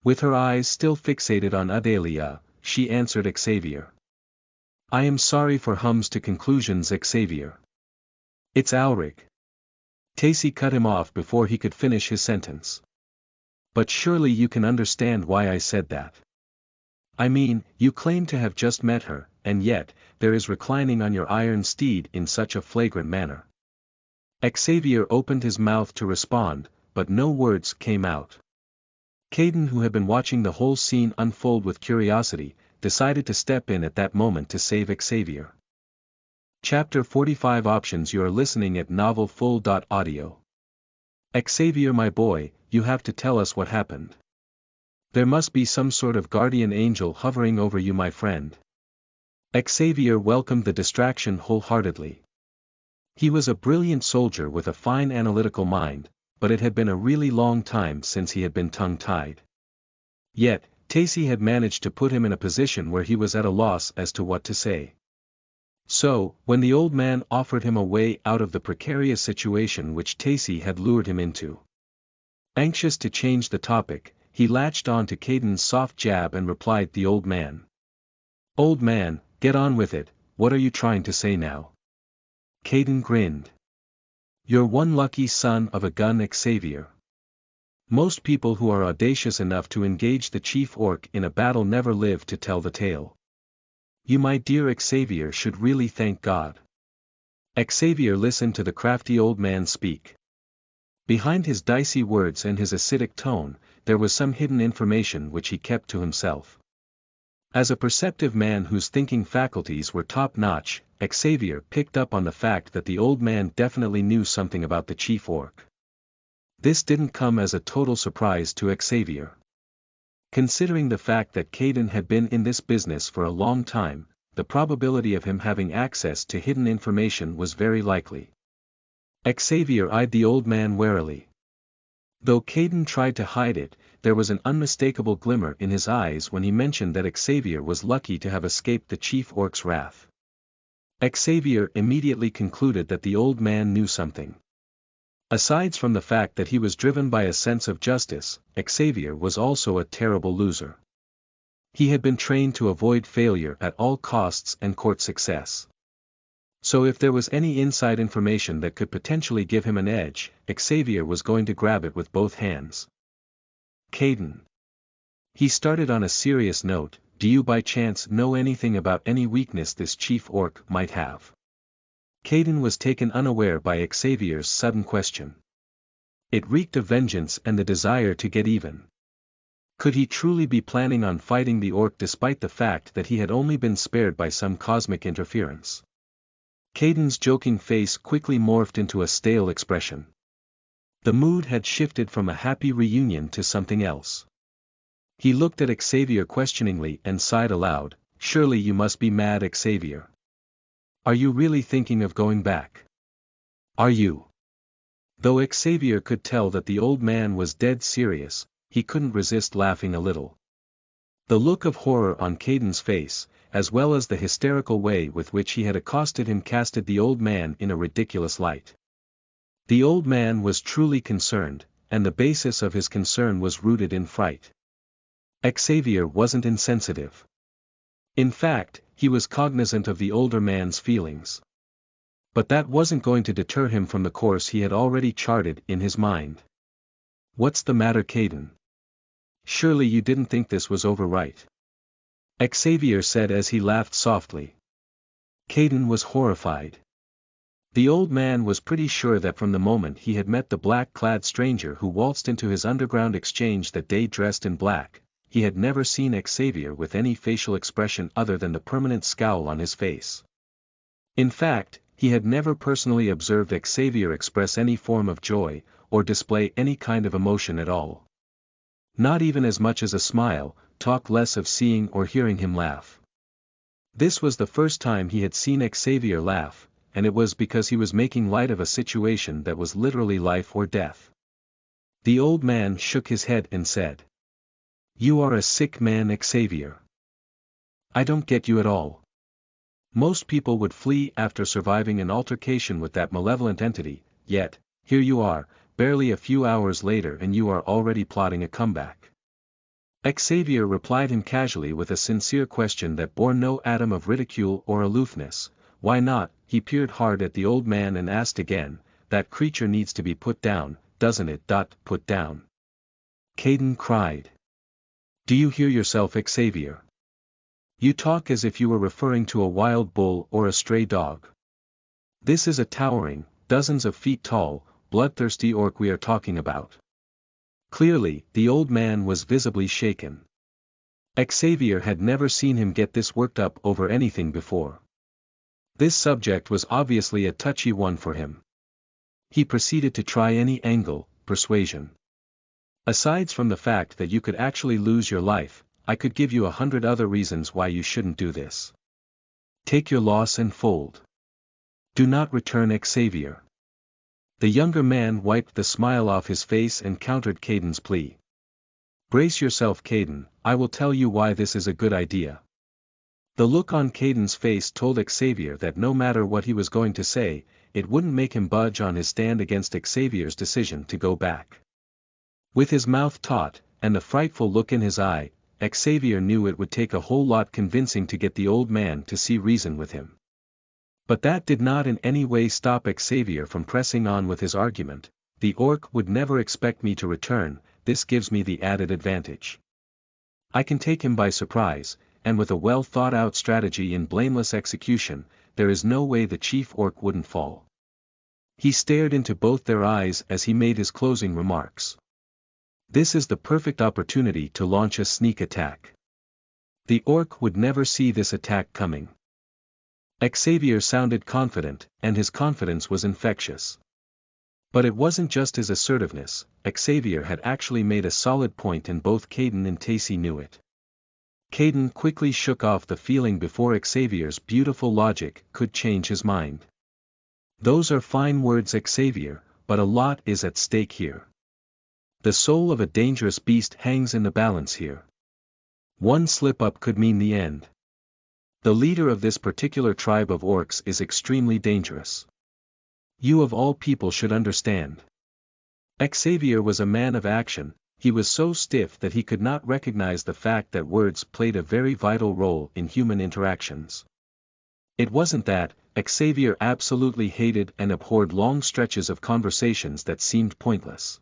With her eyes still fixated on Adelia, she answered Xavier. I am sorry for hums to conclusions, Xavier. It's Alrig. Tacy cut him off before he could finish his sentence. But surely you can understand why I said that. I mean, you claim to have just met her, and yet, there is reclining on your iron steed in such a flagrant manner. Xavier opened his mouth to respond, but no words came out. Caden, who had been watching the whole scene unfold with curiosity, decided to step in at that moment to save Xavier. Chapter 45 Options. You are listening at novelfull.audio. Xavier, my boy, you have to tell us what happened. There must be some sort of guardian angel hovering over you, my friend. Xavier welcomed the distraction wholeheartedly. He was a brilliant soldier with a fine analytical mind, but it had been a really long time since he had been tongue-tied. Yet, Tacy had managed to put him in a position where he was at a loss as to what to say. So, when the old man offered him a way out of the precarious situation which Tacy had lured him into. Anxious to change the topic, he latched on to Caden's soft jab and replied the old man. Old man, get on with it, what are you trying to say now? Caden grinned. You're one lucky son of a gun, Xavier. Most people who are audacious enough to engage the chief orc in a battle never live to tell the tale. You, my dear Xavier, should really thank God. Xavier listened to the crafty old man speak. Behind his dicey words and his acidic tone, there was some hidden information which he kept to himself. As a perceptive man whose thinking faculties were top-notch, Xavier picked up on the fact that the old man definitely knew something about the chief orc. This didn't come as a total surprise to Xavier. Considering the fact that Caden had been in this business for a long time, the probability of him having access to hidden information was very likely. Xavier eyed the old man warily. Though Caden tried to hide it, there was an unmistakable glimmer in his eyes when he mentioned that Xavier was lucky to have escaped the chief orc's wrath. Xavier immediately concluded that the old man knew something. Aside from the fact that he was driven by a sense of justice, Xavier was also a terrible loser. He had been trained to avoid failure at all costs and court success. So if there was any inside information that could potentially give him an edge, Xavier was going to grab it with both hands. Caden. He started on a serious note, do you by chance know anything about any weakness this chief orc might have? Caden was taken unaware by Xavier's sudden question. It reeked of vengeance and the desire to get even. Could he truly be planning on fighting the orc despite the fact that he had only been spared by some cosmic interference? Caden's joking face quickly morphed into a stale expression. The mood had shifted from a happy reunion to something else. He looked at Xavier questioningly and sighed aloud, surely you must be mad, Xavier. Are you really thinking of going back? Are you? Though Xavier could tell that the old man was dead serious, he couldn't resist laughing a little. The look of horror on Caden's face, as well as the hysterical way with which he had accosted him, casted the old man in a ridiculous light. The old man was truly concerned, and the basis of his concern was rooted in fright. Xavier wasn't insensitive. In fact, he was cognizant of the older man's feelings. But that wasn't going to deter him from the course he had already charted in his mind. What's the matter, Caden? Surely you didn't think this was over, right? Xavier said as he laughed softly. Caden was horrified. The old man was pretty sure that from the moment he had met the black-clad stranger who waltzed into his underground exchange that day dressed in black, he had never seen Xavier with any facial expression other than the permanent scowl on his face. In fact, he had never personally observed Xavier express any form of joy, or display any kind of emotion at all. Not even as much as a smile, talk less of seeing or hearing him laugh. This was the first time he had seen Xavier laugh, and it was because he was making light of a situation that was literally life or death. The old man shook his head and said, "You are a sick man, Xavier. I don't get you at all. Most people would flee after surviving an altercation with that malevolent entity, yet, here you are, barely a few hours later and you are already plotting a comeback." Xavier replied him casually with a sincere question that bore no atom of ridicule or aloofness. Why not? He peered hard at the old man and asked again, that creature needs to be put down, doesn't it? Put down? Caden cried. Do you hear yourself, Xavier? You talk as if you were referring to a wild bull or a stray dog. This is a towering, dozens of feet tall, bloodthirsty orc we are talking about. Clearly, the old man was visibly shaken. Xavier had never seen him get this worked up over anything before. This subject was obviously a touchy one for him. He proceeded to try any angle, persuasion. Aside from the fact that you could actually lose your life, I could give you 100 other reasons why you shouldn't do this. Take your loss and fold. Do not return, Xavier. The younger man wiped the smile off his face and countered Caden's plea. Brace yourself, Caden, I will tell you why this is a good idea. The look on Caden's face told Xavier that no matter what he was going to say, it wouldn't make him budge on his stand against Xavier's decision to go back. With his mouth taut, and the frightful look in his eye, Xavier knew it would take a whole lot convincing to get the old man to see reason with him. But that did not in any way stop Xavier from pressing on with his argument. The orc would never expect me to return, this gives me the added advantage. I can take him by surprise, and with a well thought out strategy in blameless execution, there is no way the chief orc wouldn't fall. He stared into both their eyes as he made his closing remarks. This is the perfect opportunity to launch a sneak attack. The orc would never see this attack coming. Xavier sounded confident, and his confidence was infectious. But it wasn't just his assertiveness, Xavier had actually made a solid point and both Caden and Tacy knew it. Caden quickly shook off the feeling before Xavier's beautiful logic could change his mind. Those are fine words, Xavier, but a lot is at stake here. The soul of a dangerous beast hangs in the balance here. One slip-up could mean the end. The leader of this particular tribe of orcs is extremely dangerous. You of all people should understand. Xavier was a man of action, he was so stiff that he could not recognize the fact that words played a very vital role in human interactions. It wasn't that, Xavier absolutely hated and abhorred long stretches of conversations that seemed pointless.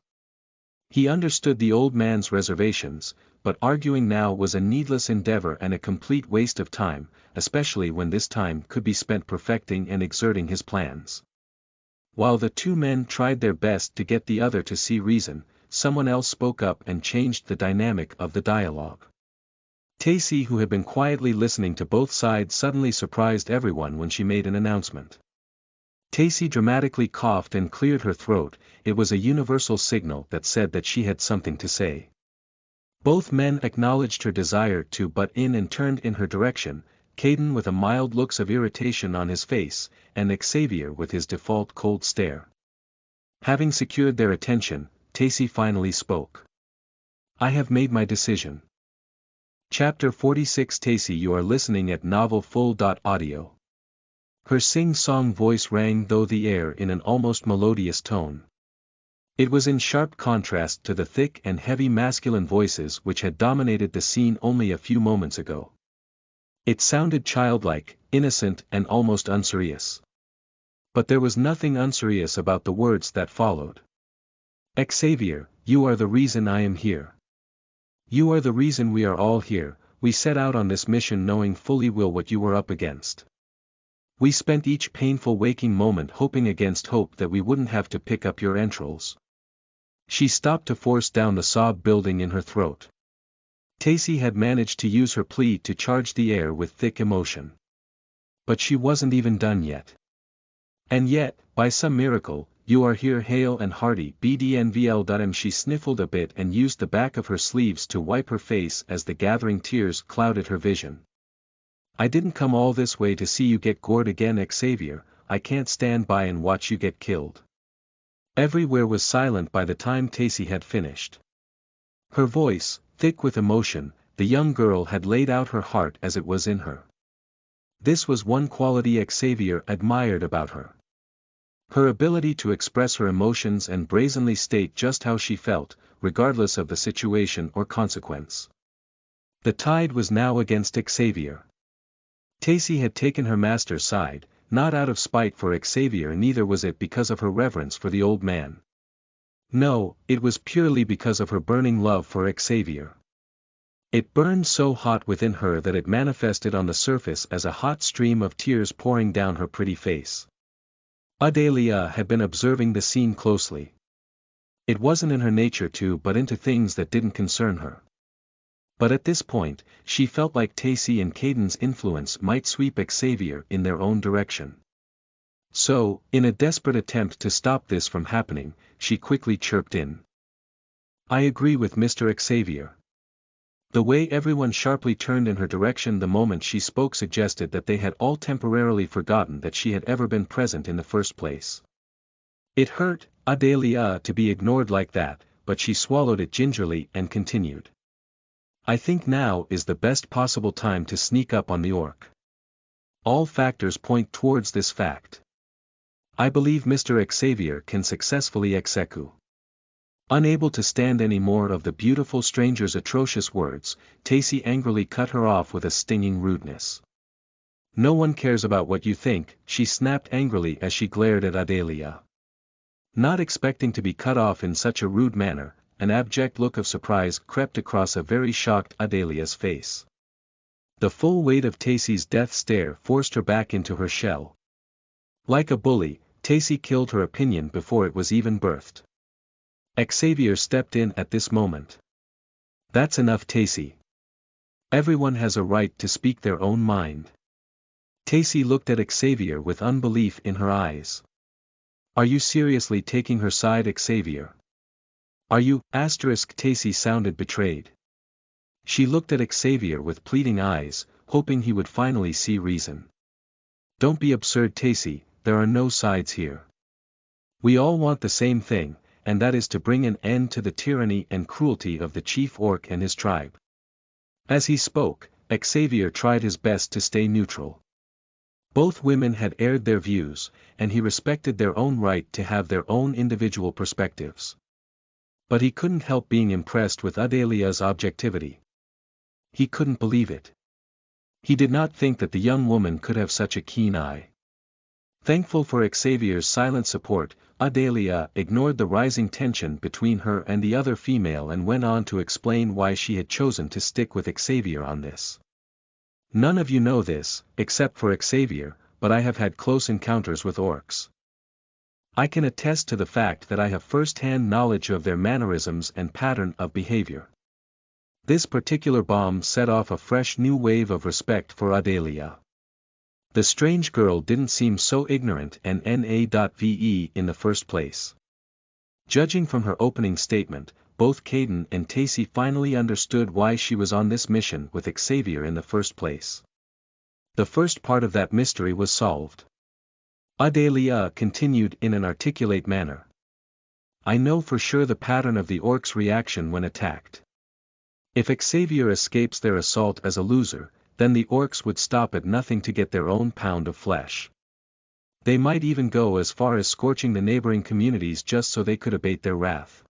He understood the old man's reservations, but arguing now was a needless endeavor and a complete waste of time, especially when this time could be spent perfecting and exerting his plans. While the two men tried their best to get the other to see reason, someone else spoke up and changed the dynamic of the dialogue. Tacy, who had been quietly listening to both sides, suddenly surprised everyone when she made an announcement. Tacy dramatically coughed and cleared her throat, it was a universal signal that said that she had something to say. Both men acknowledged her desire to butt in and turned in her direction, Caden with a mild looks of irritation on his face, and Xavier with his default cold stare. Having secured their attention, Tacy finally spoke. I have made my decision. Chapter 46 Tacy, you are listening at novelfull.audio. Her sing-song voice rang through the air in an almost melodious tone. It was in sharp contrast to the thick and heavy masculine voices which had dominated the scene only a few moments ago. It sounded childlike, innocent and almost unserious. But there was nothing unserious about the words that followed. Xavier, you are the reason I am here. You are the reason we are all here, we set out on this mission knowing fully well what you were up against. We spent each painful waking moment hoping against hope that we wouldn't have to pick up your entrails. She stopped to force down the sob building in her throat. Tacy had managed to use her plea to charge the air with thick emotion. But she wasn't even done yet. And yet, by some miracle, you are here hale and hearty bdnvl.m. She sniffled a bit and used the back of her sleeves to wipe her face as the gathering tears clouded her vision. I didn't come all this way to see you get gored again, Xavier, I can't stand by and watch you get killed. Everywhere was silent by the time Tacy had finished. Her voice, thick with emotion, the young girl had laid out her heart as it was in her. This was one quality Xavier admired about her. Her ability to express her emotions and brazenly state just how she felt, regardless of the situation or consequence. The tide was now against Xavier. Tacy had taken her master's side, not out of spite for Xavier, neither was it because of her reverence for the old man. No, it was purely because of her burning love for Xavier. It burned so hot within her that it manifested on the surface as a hot stream of tears pouring down her pretty face. Adelia had been observing the scene closely. It wasn't in her nature to butt into things that didn't concern her. But at this point, she felt like Tacy and Caden's influence might sweep Xavier in their own direction. So, in a desperate attempt to stop this from happening, she quickly chirped in. I agree with Mr. Xavier. The way everyone sharply turned in her direction the moment she spoke suggested that they had all temporarily forgotten that she had ever been present in the first place. It hurt Adelia to be ignored like that, but she swallowed it gingerly and continued. I think now is the best possible time to sneak up on the orc. All factors point towards this fact. I believe Mr. Xavier can successfully execute. Unable to stand any more of the beautiful stranger's atrocious words, Tacy angrily cut her off with a stinging rudeness. No one cares about what you think, she snapped angrily as she glared at Adelia. Not expecting to be cut off in such a rude manner, an abject look of surprise crept across a very shocked Adelia's face. The full weight of Tacy's death stare forced her back into her shell. Like a bully, Tacy killed her opinion before it was even birthed. Xavier stepped in at this moment. That's enough, Tacy. Everyone has a right to speak their own mind. Tacy looked at Xavier with unbelief in her eyes. Are you seriously taking her side, Xavier? Are you? Tacy sounded betrayed. She looked at Xavier with pleading eyes, hoping he would finally see reason. Don't be absurd, Tacy, there are no sides here. We all want the same thing, and that is to bring an end to the tyranny and cruelty of the chief orc and his tribe. As he spoke, Xavier tried his best to stay neutral. Both women had aired their views, and he respected their own right to have their own individual perspectives. But he couldn't help being impressed with Adelia's objectivity. He couldn't believe it. He did not think that the young woman could have such a keen eye. Thankful for Xavier's silent support, Adelia ignored the rising tension between her and the other female and went on to explain why she had chosen to stick with Xavier on this. None of you know this, except for Xavier, but I have had close encounters with orcs. I can attest to the fact that I have first-hand knowledge of their mannerisms and pattern of behavior. This particular bomb set off a fresh new wave of respect for Adelia. The strange girl didn't seem so ignorant and NA.ve in the first place. Judging from her opening statement, both Caden and Tacy finally understood why she was on this mission with Xavier in the first place. The first part of that mystery was solved. Adelia continued in an articulate manner. I know for sure the pattern of the orcs' reaction when attacked. If Xavier escapes their assault as a loser, then the orcs would stop at nothing to get their own pound of flesh. They might even go as far as scorching the neighboring communities just so they could abate their wrath.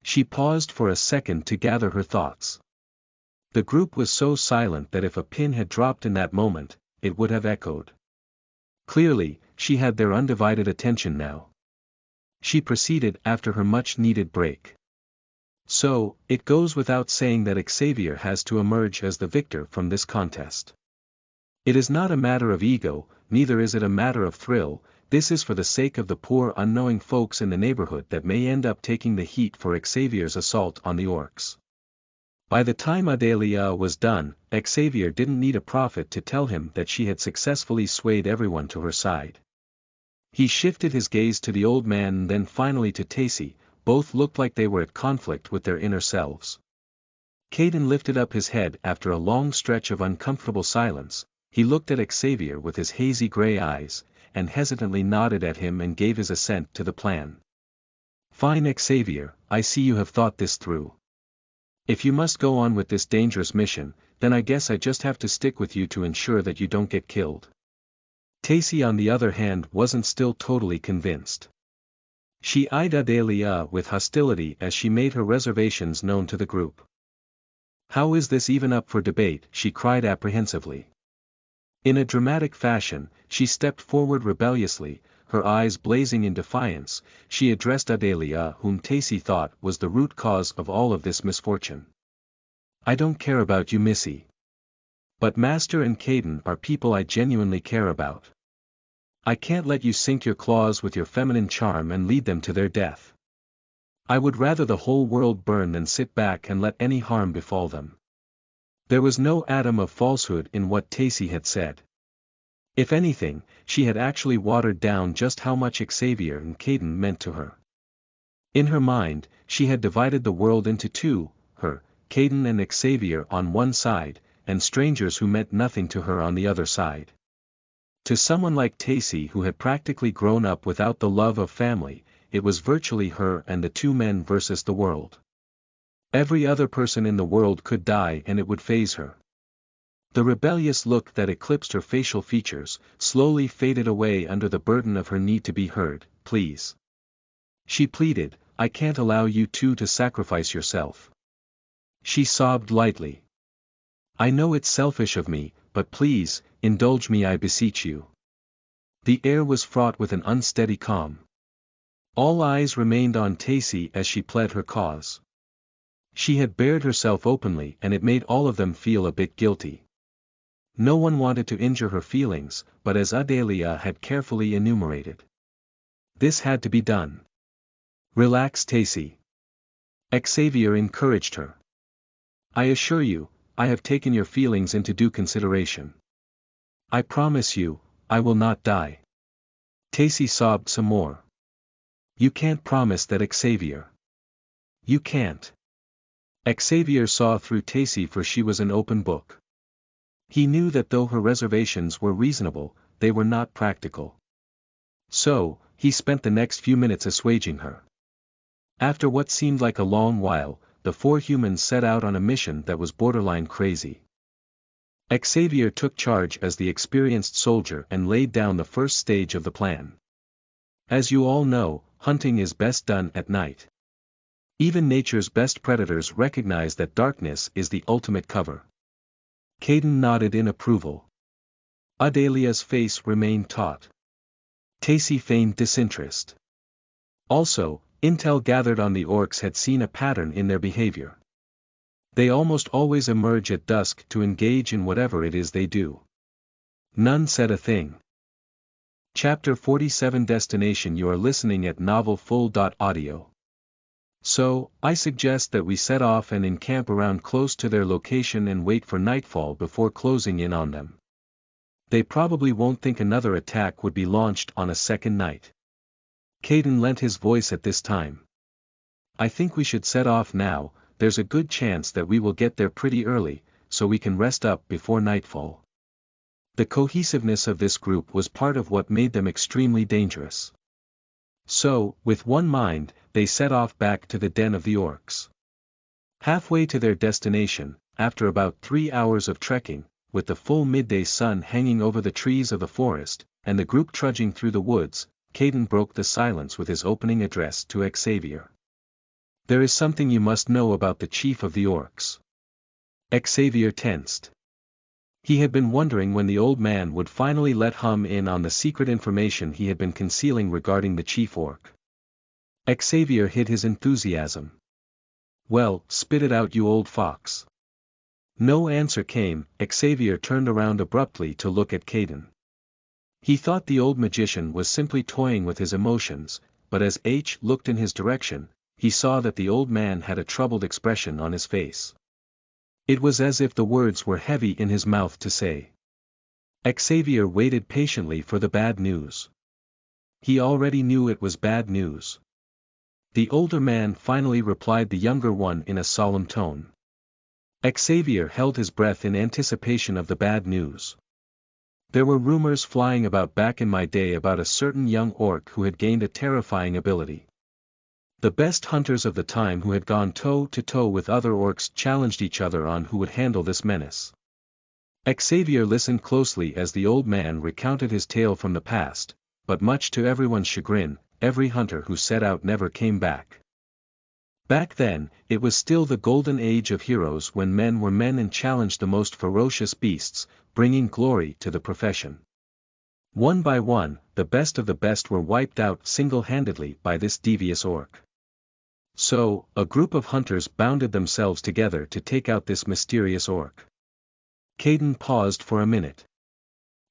She paused for a second to gather her thoughts. The group was so silent that if a pin had dropped in that moment, it would have echoed. Clearly, she had their undivided attention now. She proceeded after her much-needed break. So, it goes without saying that Xavier has to emerge as the victor from this contest. It is not a matter of ego, neither is it a matter of thrill, this is for the sake of the poor unknowing folks in the neighborhood that may end up taking the heat for Xavier's assault on the orcs. By the time Adelia was done, Xavier didn't need a prophet to tell him that she had successfully swayed everyone to her side. He shifted his gaze to the old man and then finally to Tacy. Both looked like they were at conflict with their inner selves. Caden lifted up his head after a long stretch of uncomfortable silence. He looked at Xavier with his hazy gray eyes, and hesitantly nodded at him and gave his assent to the plan. Fine, Xavier, I see you have thought this through. If you must go on with this dangerous mission, then I guess I just have to stick with you to ensure that you don't get killed. Tacy on the other hand wasn't still totally convinced. She eyed Adelia with hostility as she made her reservations known to the group. How is this even up for debate? She cried apprehensively. In a dramatic fashion, she stepped forward rebelliously, her eyes blazing in defiance. She addressed Adelia, whom Tacy thought was the root cause of all of this misfortune. I don't care about you, Missy. But Master and Caden are people I genuinely care about. I can't let you sink your claws with your feminine charm and lead them to their death. I would rather the whole world burn than sit back and let any harm befall them. There was no atom of falsehood in what Tacy had said. If anything, she had actually watered down just how much Xavier and Caden meant to her. In her mind, she had divided the world into two, her, Caden and Xavier on one side, and strangers who meant nothing to her on the other side. To someone like Tacy who had practically grown up without the love of family, it was virtually her and the two men versus the world. Every other person in the world could die and it would faze her. The rebellious look that eclipsed her facial features slowly faded away under the burden of her need to be heard. Please. She pleaded, I can't allow you two to sacrifice yourself. She sobbed lightly. I know it's selfish of me, but please, indulge me, I beseech you. The air was fraught with an unsteady calm. All eyes remained on Tacy as she pled her cause. She had bared herself openly and it made all of them feel a bit guilty. No one wanted to injure her feelings, but as Adelia had carefully enumerated, this had to be done. Relax, Tacy. Xavier encouraged her. I assure you, I have taken your feelings into due consideration. I promise you, I will not die. Tacy sobbed some more. You can't promise that, Xavier. You can't. Xavier saw through Tacy, for she was an open book. He knew that though her reservations were reasonable, they were not practical. So, he spent the next few minutes assuaging her. After what seemed like a long while, the four humans set out on a mission that was borderline crazy. Xavier took charge as the experienced soldier and laid down the first stage of the plan. As you all know, hunting is best done at night. Even nature's best predators recognize that darkness is the ultimate cover. Caden nodded in approval. Adelia's face remained taut. Tacy feigned disinterest. Also, intel gathered on the orcs had seen a pattern in their behavior. They almost always emerge at dusk to engage in whatever it is they do. None said a thing. Chapter 47 Destination. You are listening at novelfull.audio. So, I suggest that we set off and encamp around close to their location and wait for nightfall before closing in on them. They probably won't think another attack would be launched on a second night. Caden lent his voice at this time. I think we should set off now. There's a good chance that we will get there pretty early, so we can rest up before nightfall. The cohesiveness of this group was part of what made them extremely dangerous. So, with one mind, they set off back to the den of the orcs. Halfway to their destination, after about 3 hours of trekking, with the full midday sun hanging over the trees of the forest, and the group trudging through the woods, Caden broke the silence with his opening address to Xavier. There is something you must know about the chief of the orcs. Xavier tensed. He had been wondering when the old man would finally let him in on the secret information he had been concealing regarding the chief orc. Xavier hid his enthusiasm. Well, spit it out, you old fox. No answer came. Xavier turned around abruptly to look at Caden. He thought the old magician was simply toying with his emotions, but as H looked in his direction, he saw that the old man had a troubled expression on his face. It was as if the words were heavy in his mouth to say. Xavier waited patiently for the bad news. He already knew it was bad news. The older man finally replied the younger one in a solemn tone. Xavier held his breath in anticipation of the bad news. There were rumors flying about back in my day about a certain young orc who had gained a terrifying ability. The best hunters of the time who had gone toe-to-toe with other orcs challenged each other on who would handle this menace. Xavier listened closely as the old man recounted his tale from the past, but much to everyone's chagrin, every hunter who set out never came back. Back then, it was still the golden age of heroes when men were men and challenged the most ferocious beasts, bringing glory to the profession. One by one, the best of the best were wiped out single-handedly by this devious orc. So, a group of hunters bounded themselves together to take out this mysterious orc. Caden paused for a minute.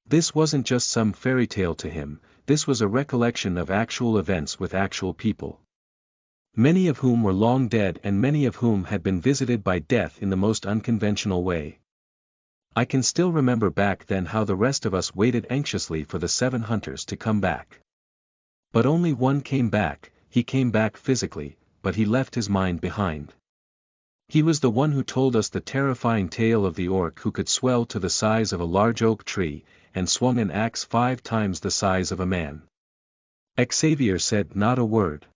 This wasn't just some fairy tale to him, this was a recollection of actual events with actual people. Many of whom were long dead and many of whom had been visited by death in the most unconventional way. I can still remember back then how the rest of us waited anxiously for the 7 hunters to come back. But only one came back. He came back physically, but he left his mind behind. He was the one who told us the terrifying tale of the orc who could swell to the size of a large oak tree, and swung an axe 5 times the size of a man. Xavier said not a word.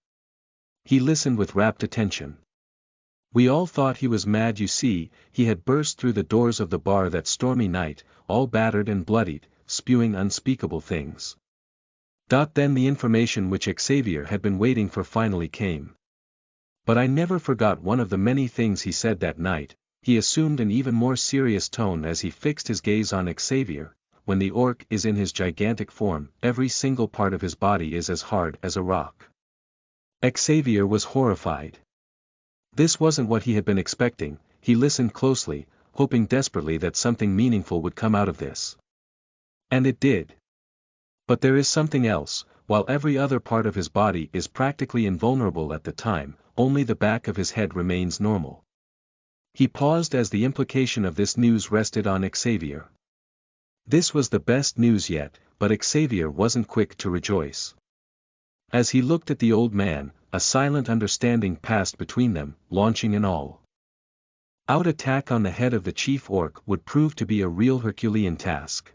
He listened with rapt attention. We all thought he was mad. You see, he had burst through the doors of the bar that stormy night, all battered and bloodied, spewing unspeakable things. Then the information which Xavier had been waiting for finally came. But I never forgot one of the many things he said that night. He assumed an even more serious tone as he fixed his gaze on Xavier. When the orc is in his gigantic form, every single part of his body is as hard as a rock. Xavier was horrified. This wasn't what he had been expecting. He listened closely, hoping desperately that something meaningful would come out of this. And it did. But there is something else. While every other part of his body is practically invulnerable at the time, only the back of his head remains normal. He paused as the implication of this news rested on Xavier. This was the best news yet, but Xavier wasn't quick to rejoice. As he looked at the old man, a silent understanding passed between them, launching an all-out attack on the head of the chief orc would prove to be a real Herculean task.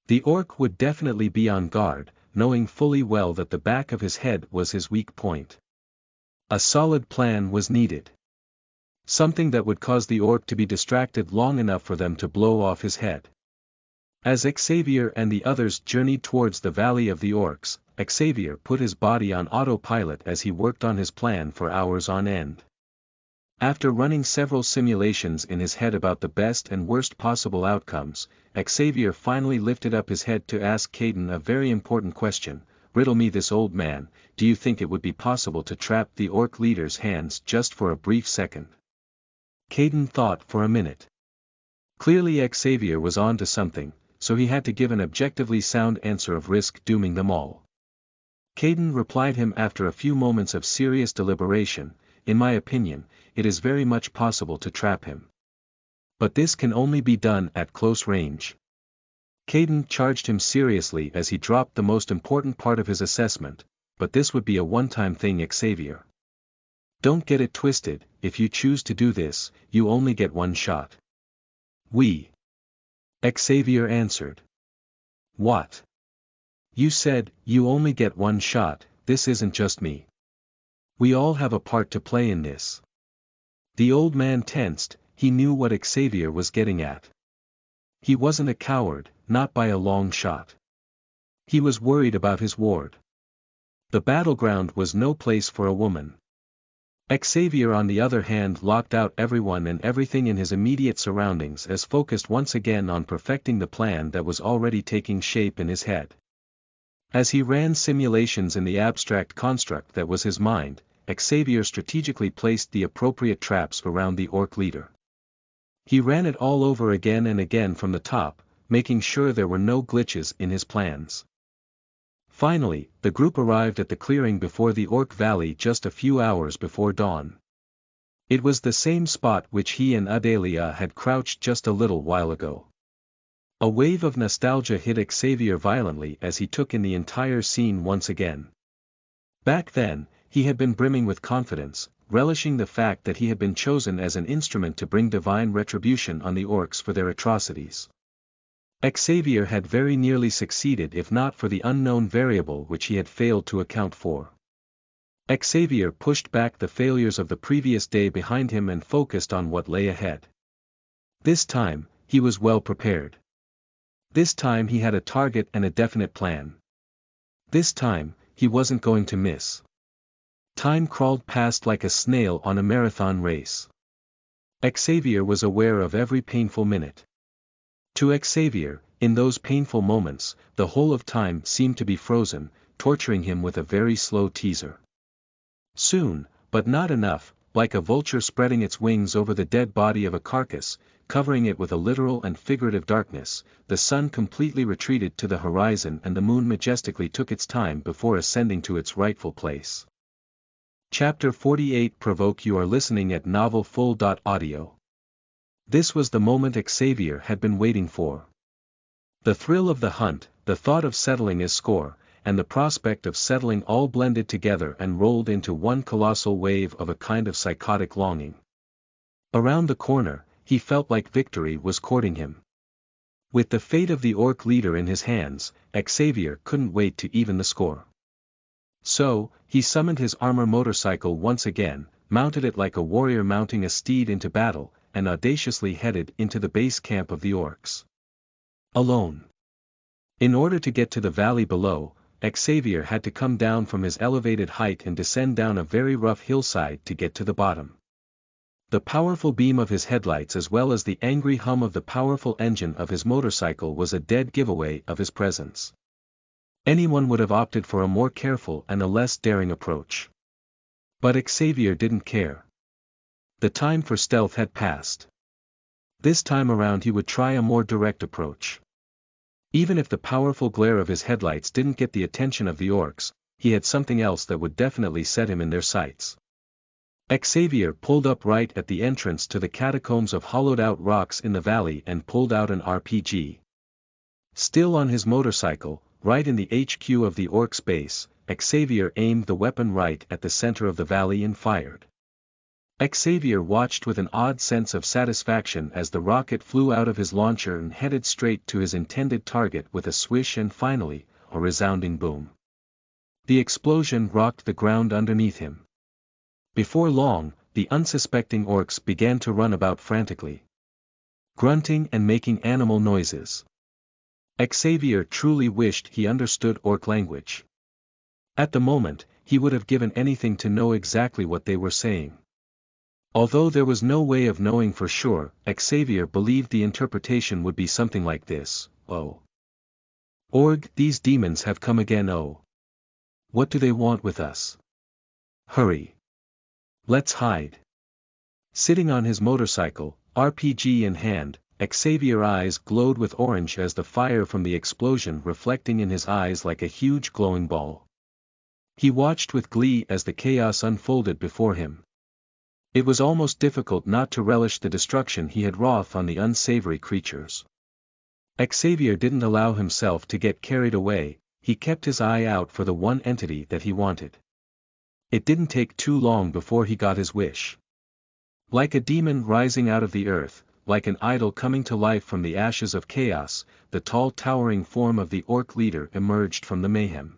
The orc would definitely be on guard, knowing fully well that the back of his head was his weak point. A solid plan was needed. Something that would cause the orc to be distracted long enough for them to blow off his head. As Xavier and the others journeyed towards the Valley of the Orcs, Xavier put his body on autopilot as he worked on his plan for hours on end. After running several simulations in his head about the best and worst possible outcomes, Xavier finally lifted up his head to ask Caden a very important question. "Riddle me this, old man, do you think it would be possible to trap the orc leader's hands just for a brief second?" Caden thought for a minute. Clearly Xavier was on to something, so he had to give an objectively sound answer of risk dooming them all. Caden replied him after a few moments of serious deliberation, "In my opinion, it is very much possible to trap him. But this can only be done at close range." Caden charged him seriously as he dropped the most important part of his assessment, "But this would be a one-time thing, Xavier. Don't get it twisted, if you choose to do this, you only get one shot." Xavier answered. "What? You said, you only get one shot. This isn't just me. We all have a part to play in this." The old man tensed. He knew what Xavier was getting at. He wasn't a coward, not by a long shot. He was worried about his ward. The battleground was no place for a woman. Xavier on the other hand locked out everyone and everything in his immediate surroundings as focused once again on perfecting the plan that was already taking shape in his head. As he ran simulations in the abstract construct that was his mind, Xavier strategically placed the appropriate traps around the orc leader. He ran it all over again and again from the top, making sure there were no glitches in his plans. Finally, the group arrived at the clearing before the Orc Valley just a few hours before dawn. It was the same spot which he and Adelia had crouched just a little while ago. A wave of nostalgia hit Xavier violently as he took in the entire scene once again. Back then, he had been brimming with confidence, relishing the fact that he had been chosen as an instrument to bring divine retribution on the orcs for their atrocities. Xavier had very nearly succeeded if not for the unknown variable which he had failed to account for. Xavier pushed back the failures of the previous day behind him and focused on what lay ahead. This time, he was well prepared. This time he had a target and a definite plan. This time, he wasn't going to miss. Time crawled past like a snail on a marathon race. Xavier was aware of every painful minute. To Xavier, in those painful moments, the whole of time seemed to be frozen, torturing him with a very slow teaser. Soon, but not enough, like a vulture spreading its wings over the dead body of a carcass, covering it with a literal and figurative darkness, the sun completely retreated to the horizon and the moon majestically took its time before ascending to its rightful place. Chapter 48 Provoke. You are listening at novelfull.audio. This was the moment Xavier had been waiting for. The thrill of the hunt, the thought of settling his score, and the prospect of settling all blended together and rolled into one colossal wave of a kind of psychotic longing. Around the corner, he felt like victory was courting him. With the fate of the orc leader in his hands, Xavier couldn't wait to even the score. So, he summoned his armor motorcycle once again, mounted it like a warrior mounting a steed into battle, and audaciously headed into the base camp of the orcs. Alone. In order to get to the valley below, Xavier had to come down from his elevated height and descend down a very rough hillside to get to the bottom. The powerful beam of his headlights as well as the angry hum of the powerful engine of his motorcycle was a dead giveaway of his presence. Anyone would have opted for a more careful and a less daring approach. But Xavier didn't care. The time for stealth had passed. This time around he would try a more direct approach. Even if the powerful glare of his headlights didn't get the attention of the orcs, he had something else that would definitely set him in their sights. Xavier pulled up right at the entrance to the catacombs of hollowed-out rocks in the valley and pulled out an RPG. Still on his motorcycle, right in the HQ of the orcs' base, Xavier aimed the weapon right at the center of the valley and fired. Xavier watched with an odd sense of satisfaction as the rocket flew out of his launcher and headed straight to his intended target with a swish and finally, a resounding boom. The explosion rocked the ground underneath him. Before long, the unsuspecting orcs began to run about frantically, grunting and making animal noises. Xavier truly wished he understood orc language. At the moment, he would have given anything to know exactly what they were saying. Although there was no way of knowing for sure, Xavier believed the interpretation would be something like this: "Oh. Org, these demons have come again. Oh. What do they want with us? Hurry. Let's hide." Sitting on his motorcycle, RPG in hand, Xavier's eyes glowed with orange as the fire from the explosion reflecting in his eyes like a huge glowing ball. He watched with glee as the chaos unfolded before him. It was almost difficult not to relish the destruction he had wrought on the unsavory creatures. Xavier didn't allow himself to get carried away, he kept his eye out for the one entity that he wanted. It didn't take too long before he got his wish. Like a demon rising out of the earth, like an idol coming to life from the ashes of chaos, the tall towering form of the orc leader emerged from the mayhem.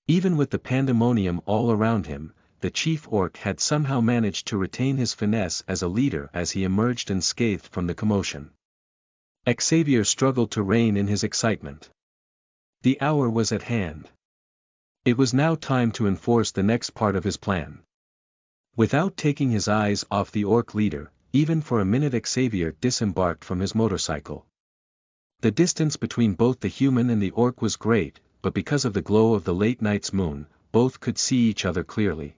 Even with the pandemonium all around him, the chief orc had somehow managed to retain his finesse as a leader as he emerged unscathed from the commotion. Xavier struggled to rein in his excitement. The hour was at hand. It was now time to enforce the next part of his plan. Without taking his eyes off the orc leader, even for a minute Xavier disembarked from his motorcycle. The distance between both the human and the orc was great, but because of the glow of the late night's moon, both could see each other clearly.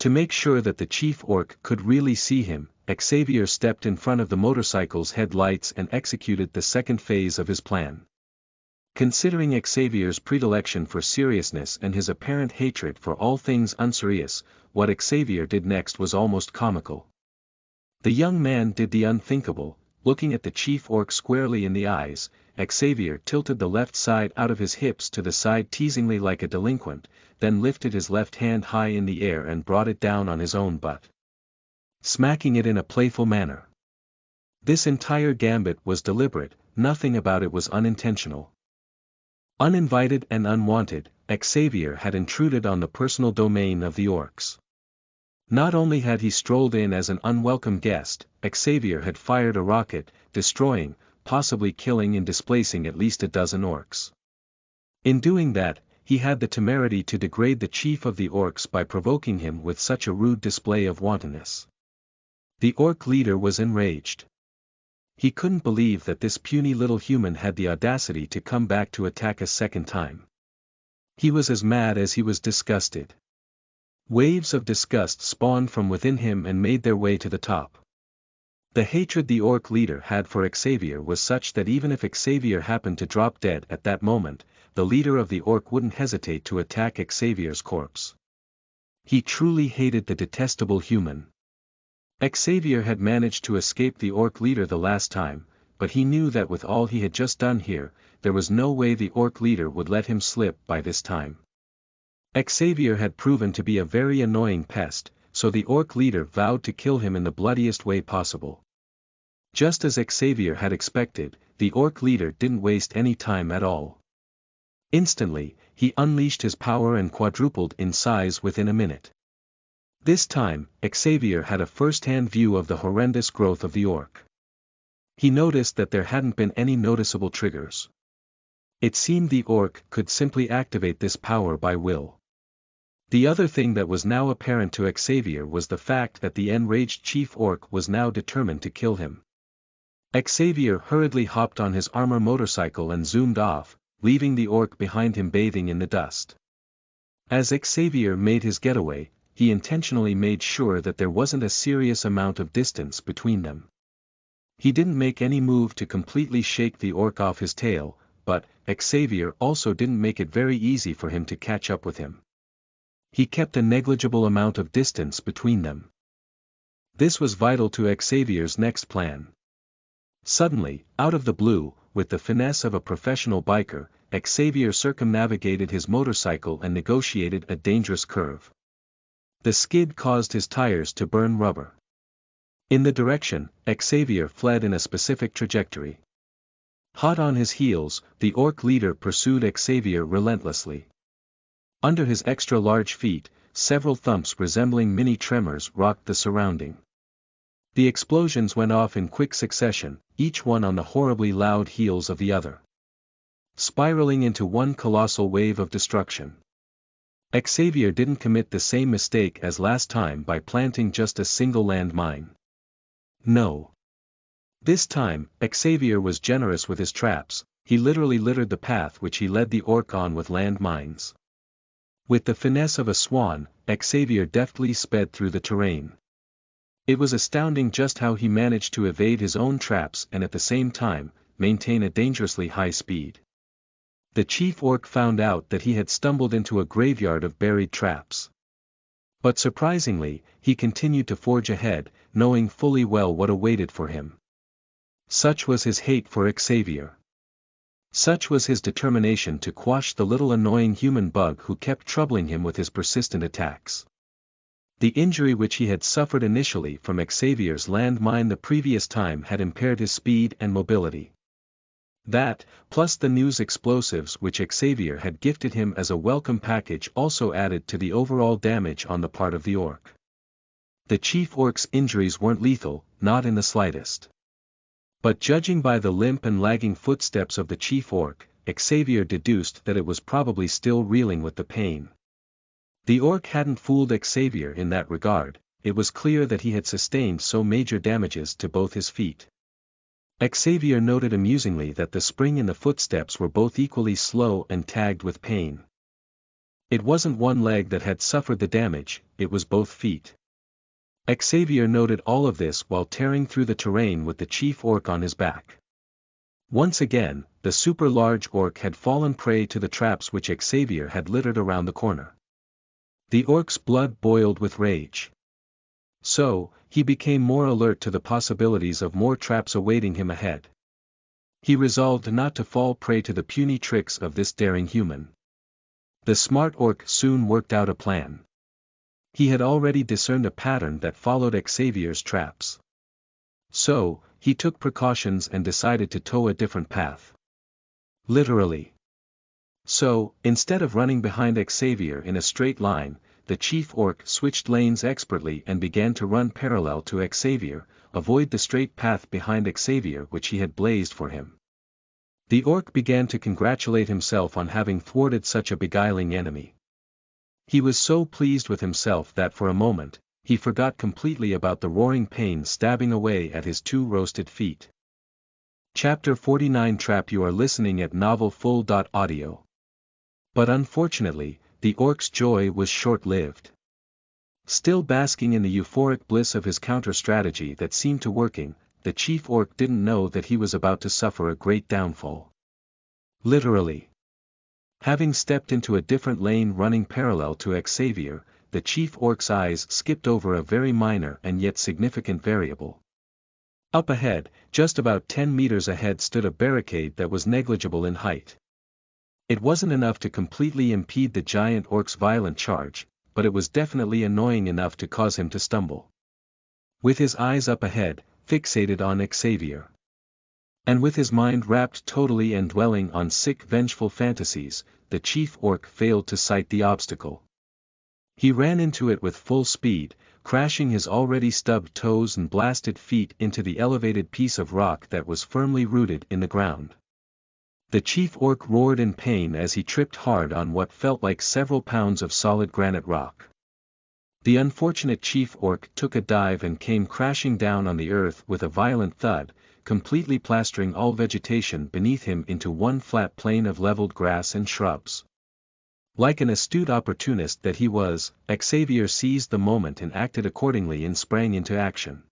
To make sure that the chief orc could really see him, Xavier stepped in front of the motorcycle's headlights and executed the second phase of his plan. Considering Xavier's predilection for seriousness and his apparent hatred for all things unserious, what Xavier did next was almost comical. The young man did the unthinkable, looking at the chief orc squarely in the eyes. Xavier tilted the left side out of his hips to the side teasingly like a delinquent, then lifted his left hand high in the air and brought it down on his own butt, smacking it in a playful manner. This entire gambit was deliberate, nothing about it was unintentional. Uninvited and unwanted, Xavier had intruded on the personal domain of the orcs. Not only had he strolled in as an unwelcome guest, Xavier had fired a rocket, destroying, possibly killing and displacing at least a dozen orcs. In doing that, he had the temerity to degrade the chief of the orcs by provoking him with such a rude display of wantonness. The orc leader was enraged. He couldn't believe that this puny little human had the audacity to come back to attack a second time. He was as mad as he was disgusted. Waves of disgust spawned from within him and made their way to the top. The hatred the orc leader had for Xavier was such that even if Xavier happened to drop dead at that moment, the leader of the orc wouldn't hesitate to attack Xavier's corpse. He truly hated the detestable human. Xavier had managed to escape the orc leader the last time, but he knew that with all he had just done here, there was no way the orc leader would let him slip by this time. Xavier had proven to be a very annoying pest, so the orc leader vowed to kill him in the bloodiest way possible. Just as Xavier had expected, the orc leader didn't waste any time at all. Instantly, he unleashed his power and quadrupled in size within a minute. This time, Xavier had a first-hand view of the horrendous growth of the orc. He noticed that there hadn't been any noticeable triggers. It seemed the orc could simply activate this power by will. The other thing that was now apparent to Xavier was the fact that the enraged chief orc was now determined to kill him. Xavier hurriedly hopped on his armor motorcycle and zoomed off, leaving the orc behind him bathing in the dust. As Xavier made his getaway, he intentionally made sure that there wasn't a serious amount of distance between them. He didn't make any move to completely shake the orc off his tail, but Xavier also didn't make it very easy for him to catch up with him. He kept a negligible amount of distance between them. This was vital to Xavier's next plan. Suddenly, out of the blue, with the finesse of a professional biker, Xavier circumnavigated his motorcycle and negotiated a dangerous curve. The skid caused his tires to burn rubber. In the direction, Xavier fled in a specific trajectory. Hot on his heels, the orc leader pursued Xavier relentlessly. Under his extra-large feet, several thumps resembling mini tremors rocked the surrounding. The explosions went off in quick succession, each one on the horribly loud heels of the other, spiraling into one colossal wave of destruction. Xavier didn't commit the same mistake as last time by planting just a single landmine. No. This time, Xavier was generous with his traps. He literally littered the path which he led the orc on with landmines. With the finesse of a swan, Xavier deftly sped through the terrain. It was astounding just how he managed to evade his own traps and at the same time, maintain a dangerously high speed. The chief orc found out that he had stumbled into a graveyard of buried traps. But surprisingly, he continued to forge ahead, knowing fully well what awaited for him. Such was his hate for Xavier. Such was his determination to quash the little annoying human bug who kept troubling him with his persistent attacks. The injury which he had suffered initially from Xavier's landmine the previous time had impaired his speed and mobility. That, plus the news explosives which Xavier had gifted him as a welcome package also added to the overall damage on the part of the orc. The chief orc's injuries weren't lethal, not in the slightest. But judging by the limp and lagging footsteps of the chief orc, Xavier deduced that it was probably still reeling with the pain. The orc hadn't fooled Xavier in that regard. It was clear that he had sustained so major damages to both his feet. Xavier noted amusingly that the spring in the footsteps were both equally slow and tagged with pain. It wasn't one leg that had suffered the damage, it was both feet. Xavier noted all of this while tearing through the terrain with the chief orc on his back. Once again, the super-large orc had fallen prey to the traps which Xavier had littered around the corner. The orc's blood boiled with rage. So, he became more alert to the possibilities of more traps awaiting him ahead. He resolved not to fall prey to the puny tricks of this daring human. The smart orc soon worked out a plan. He had already discerned a pattern that followed Xavier's traps. So, he took precautions and decided to toe a different path. Literally. So, instead of running behind Xavier in a straight line, the chief orc switched lanes expertly and began to run parallel to Xavier, avoid the straight path behind Xavier which he had blazed for him. The orc began to congratulate himself on having thwarted such a beguiling enemy. He was so pleased with himself that for a moment, he forgot completely about the roaring pain stabbing away at his two roasted feet. Chapter 49 Trap. You are listening at novelfull.audio. But unfortunately, the orc's joy was short-lived. Still basking in the euphoric bliss of his counter-strategy that seemed to working, the chief orc didn't know that he was about to suffer a great downfall. Literally. Having stepped into a different lane running parallel to Xavier, the chief orc's eyes skipped over a very minor and yet significant variable. Up ahead, just about 10 meters ahead stood a barricade that was negligible in height. It wasn't enough to completely impede the giant orc's violent charge, but it was definitely annoying enough to cause him to stumble. With his eyes up ahead, fixated on Xavier, and with his mind wrapped totally and dwelling on sick vengeful fantasies, the chief orc failed to sight the obstacle. He ran into it with full speed, crashing his already stubbed toes and blasted feet into the elevated piece of rock that was firmly rooted in the ground. The chief orc roared in pain as he tripped hard on what felt like several pounds of solid granite rock. The unfortunate chief orc took a dive and came crashing down on the earth with a violent thud, completely plastering all vegetation beneath him into one flat plain of leveled grass and shrubs. Like an astute opportunist that he was, Xavier seized the moment and acted accordingly and sprang into action.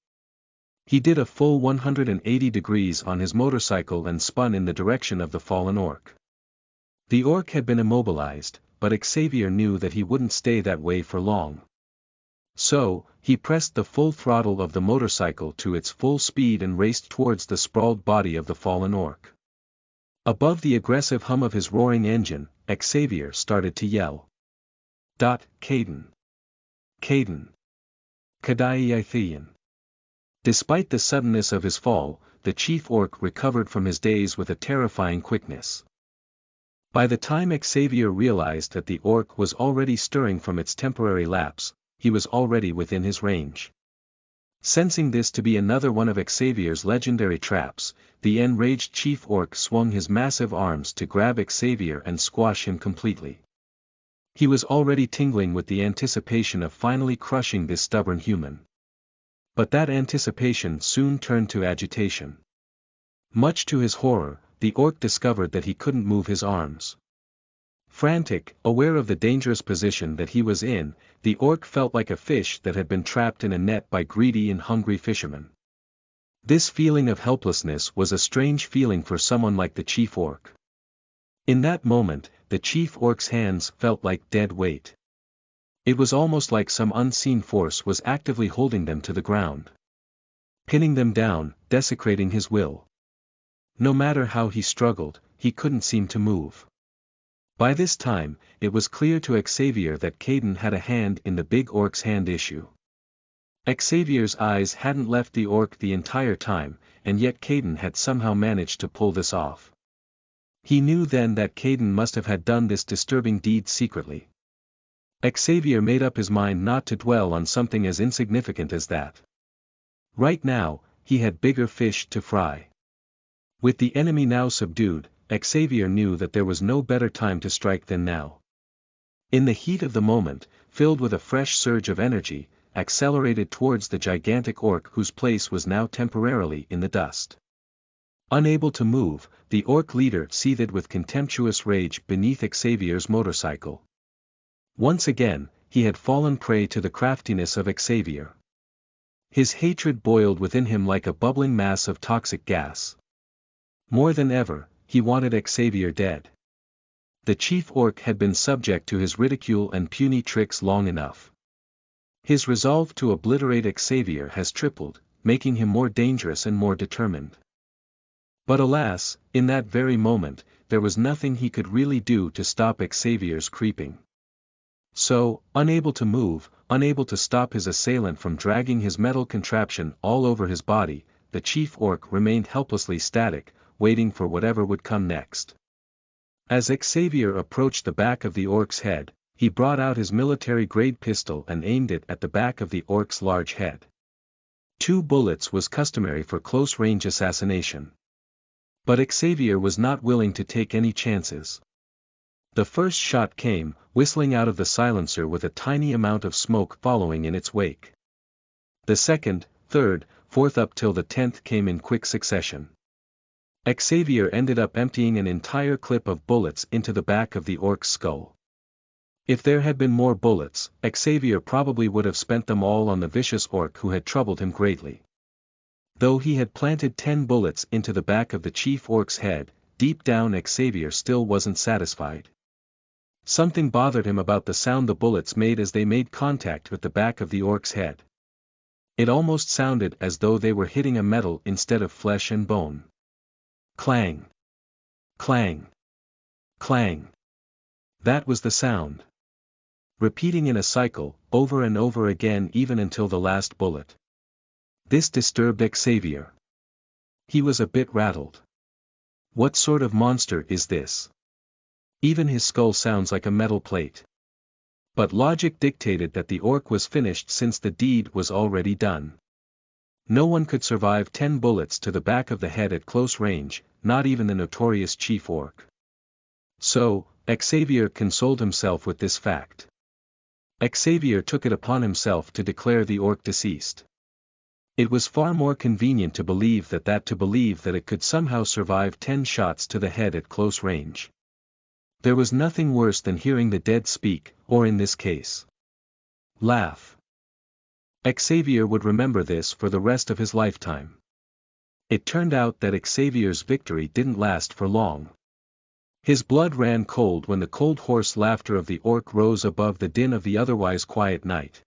He did a full 180 degrees on his motorcycle and spun in the direction of the fallen orc. The orc had been immobilized, but Xavier knew that he wouldn't stay that way for long. So, he pressed the full throttle of the motorcycle to its full speed and raced towards the sprawled body of the fallen orc. Above the aggressive hum of his roaring engine, Xavier started to yell. Caden. Caden. Kadaiathian. Despite the suddenness of his fall, the chief orc recovered from his daze with a terrifying quickness. By the time Xavier realized that the orc was already stirring from its temporary lapse, he was already within his range. Sensing this to be another one of Xavier's legendary traps, the enraged chief orc swung his massive arms to grab Xavier and squash him completely. He was already tingling with the anticipation of finally crushing this stubborn human. But that anticipation soon turned to agitation. Much to his horror, the orc discovered that he couldn't move his arms. Frantic, aware of the dangerous position that he was in, the orc felt like a fish that had been trapped in a net by greedy and hungry fishermen. This feeling of helplessness was a strange feeling for someone like the chief orc. In that moment, the chief orc's hands felt like dead weight. It was almost like some unseen force was actively holding them to the ground. Pinning them down, desecrating his will. No matter how he struggled, he couldn't seem to move. By this time, it was clear to Xavier that Caden had a hand in the big orc's hand issue. Xavier's eyes hadn't left the orc the entire time, and yet Caden had somehow managed to pull this off. He knew then that Caden must have had done this disturbing deed secretly. Xavier made up his mind not to dwell on something as insignificant as that. Right now, he had bigger fish to fry. With the enemy now subdued, Xavier knew that there was no better time to strike than now. In the heat of the moment, filled with a fresh surge of energy, accelerated towards the gigantic orc whose place was now temporarily in the dust. Unable to move, the orc leader seethed with contemptuous rage beneath Xavier's motorcycle. Once again, he had fallen prey to the craftiness of Xavier. His hatred boiled within him like a bubbling mass of toxic gas. More than ever, he wanted Xavier dead. The chief orc had been subject to his ridicule and puny tricks long enough. His resolve to obliterate Xavier has tripled, making him more dangerous and more determined. But alas, in that very moment, there was nothing he could really do to stop Xavier's creeping. So, unable to move, unable to stop his assailant from dragging his metal contraption all over his body, the chief orc remained helplessly static, waiting for whatever would come next. As Xavier approached the back of the orc's head, he brought out his military-grade pistol and aimed it at the back of the orc's large head. 2 bullets was customary for close-range assassination. But Xavier was not willing to take any chances. The first shot came, whistling out of the silencer with a tiny amount of smoke following in its wake. The second, third, fourth up till the 10th came in quick succession. Xavier ended up emptying an entire clip of bullets into the back of the orc's skull. If there had been more bullets, Xavier probably would have spent them all on the vicious orc who had troubled him greatly. Though he had planted 10 bullets into the back of the chief orc's head, deep down Xavier still wasn't satisfied. Something bothered him about the sound the bullets made as they made contact with the back of the orc's head. It almost sounded as though they were hitting a metal instead of flesh and bone. Clang! Clang! Clang! That was the sound. Repeating in a cycle, over and over again even until the last bullet. This disturbed Xavier. He was a bit rattled. What sort of monster is this? Even his skull sounds like a metal plate. But logic dictated that the orc was finished since the deed was already done. No one could survive 10 bullets to the back of the head at close range, not even the notorious chief orc. So, Xavier consoled himself with this fact. Xavier took it upon himself to declare the orc deceased. It was far more convenient to believe that it could somehow survive 10 shots to the head at close range. There was nothing worse than hearing the dead speak, or in this case, laugh. Xavier would remember this for the rest of his lifetime. It turned out that Xavier's victory didn't last for long. His blood ran cold when the cold hoarse laughter of the orc rose above the din of the otherwise quiet night.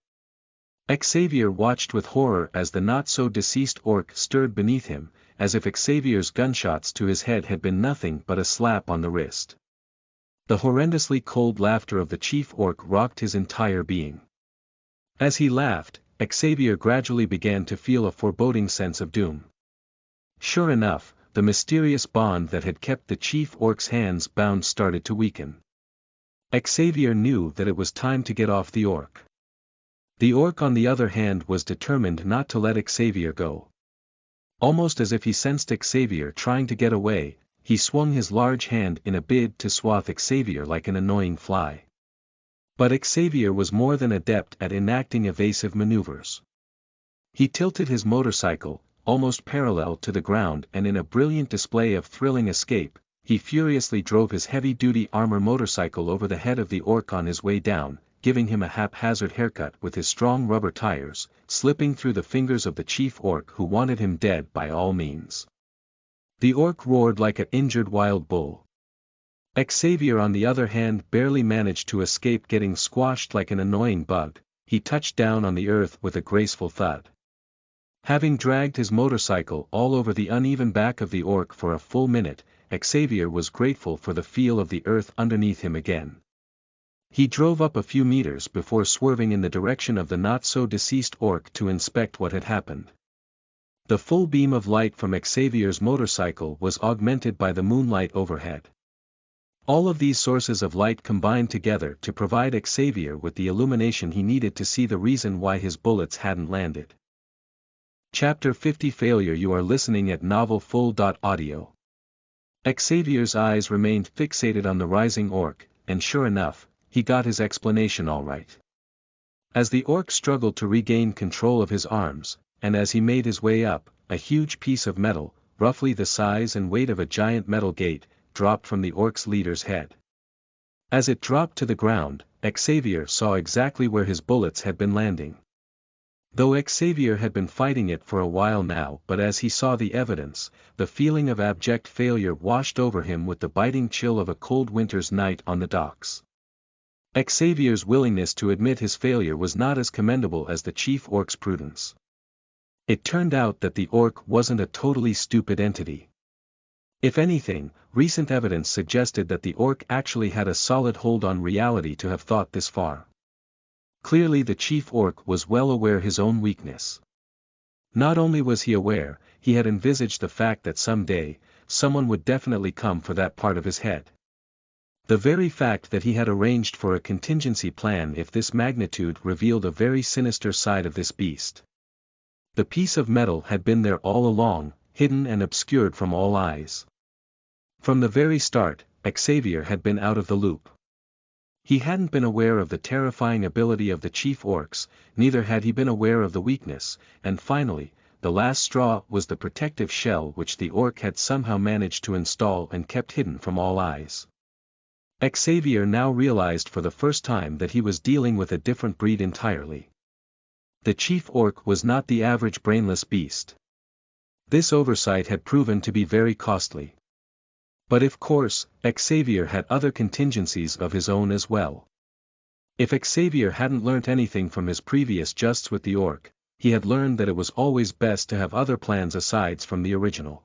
Xavier watched with horror as the not-so-deceased orc stirred beneath him, as if Xavier's gunshots to his head had been nothing but a slap on the wrist. The horrendously cold laughter of the chief orc rocked his entire being. As he laughed, Xavier gradually began to feel a foreboding sense of doom. Sure enough, the mysterious bond that had kept the chief orc's hands bound started to weaken. Xavier knew that it was time to get off the orc. The orc on the other hand was determined not to let Xavier go. Almost as if he sensed Xavier trying to get away, he swung his large hand in a bid to swathe Xavier like an annoying fly. But Xavier was more than adept at enacting evasive maneuvers. He tilted his motorcycle, almost parallel to the ground, and in a brilliant display of thrilling escape, he furiously drove his heavy-duty armor motorcycle over the head of the orc on his way down, giving him a haphazard haircut with his strong rubber tires, slipping through the fingers of the chief orc who wanted him dead by all means. The orc roared like an injured wild bull. Xavier on the other hand barely managed to escape getting squashed like an annoying bug. He touched down on the earth with a graceful thud. Having dragged his motorcycle all over the uneven back of the orc for a full minute, Xavier was grateful for the feel of the earth underneath him again. He drove up a few meters before swerving in the direction of the not-so-deceased orc to inspect what had happened. The full beam of light from Xavier's motorcycle was augmented by the moonlight overhead. All of these sources of light combined together to provide Xavier with the illumination he needed to see the reason why his bullets hadn't landed. Chapter 50 Failure. You are listening at novelfull.audio. Xavier's eyes remained fixated on the rising orc, and sure enough, he got his explanation all right. As the orc struggled to regain control of his arms, and as he made his way up, a huge piece of metal, roughly the size and weight of a giant metal gate, dropped from the orc's leader's head. As it dropped to the ground, Xavier saw exactly where his bullets had been landing. Though Xavier had been fighting it for a while now, but as he saw the evidence, the feeling of abject failure washed over him with the biting chill of a cold winter's night on the docks. Xavier's willingness to admit his failure was not as commendable as the chief orc's prudence. It turned out that the orc wasn't a totally stupid entity. If anything, recent evidence suggested that the orc actually had a solid hold on reality to have thought this far. Clearly the chief orc was well aware his own weakness. Not only was he aware, he had envisaged the fact that someday, someone would definitely come for that part of his head. The very fact that he had arranged for a contingency plan if this magnitude revealed a very sinister side of this beast. The piece of metal had been there all along, hidden and obscured from all eyes. From the very start, Xavier had been out of the loop. He hadn't been aware of the terrifying ability of the chief orcs, neither had he been aware of the weakness, and finally, the last straw was the protective shell which the orc had somehow managed to install and kept hidden from all eyes. Xavier now realized for the first time that he was dealing with a different breed entirely. The chief orc was not the average brainless beast. This oversight had proven to be very costly. But of course, Xavier had other contingencies of his own as well. If Xavier hadn't learnt anything from his previous justs with the orc, he had learned that it was always best to have other plans aside from the original.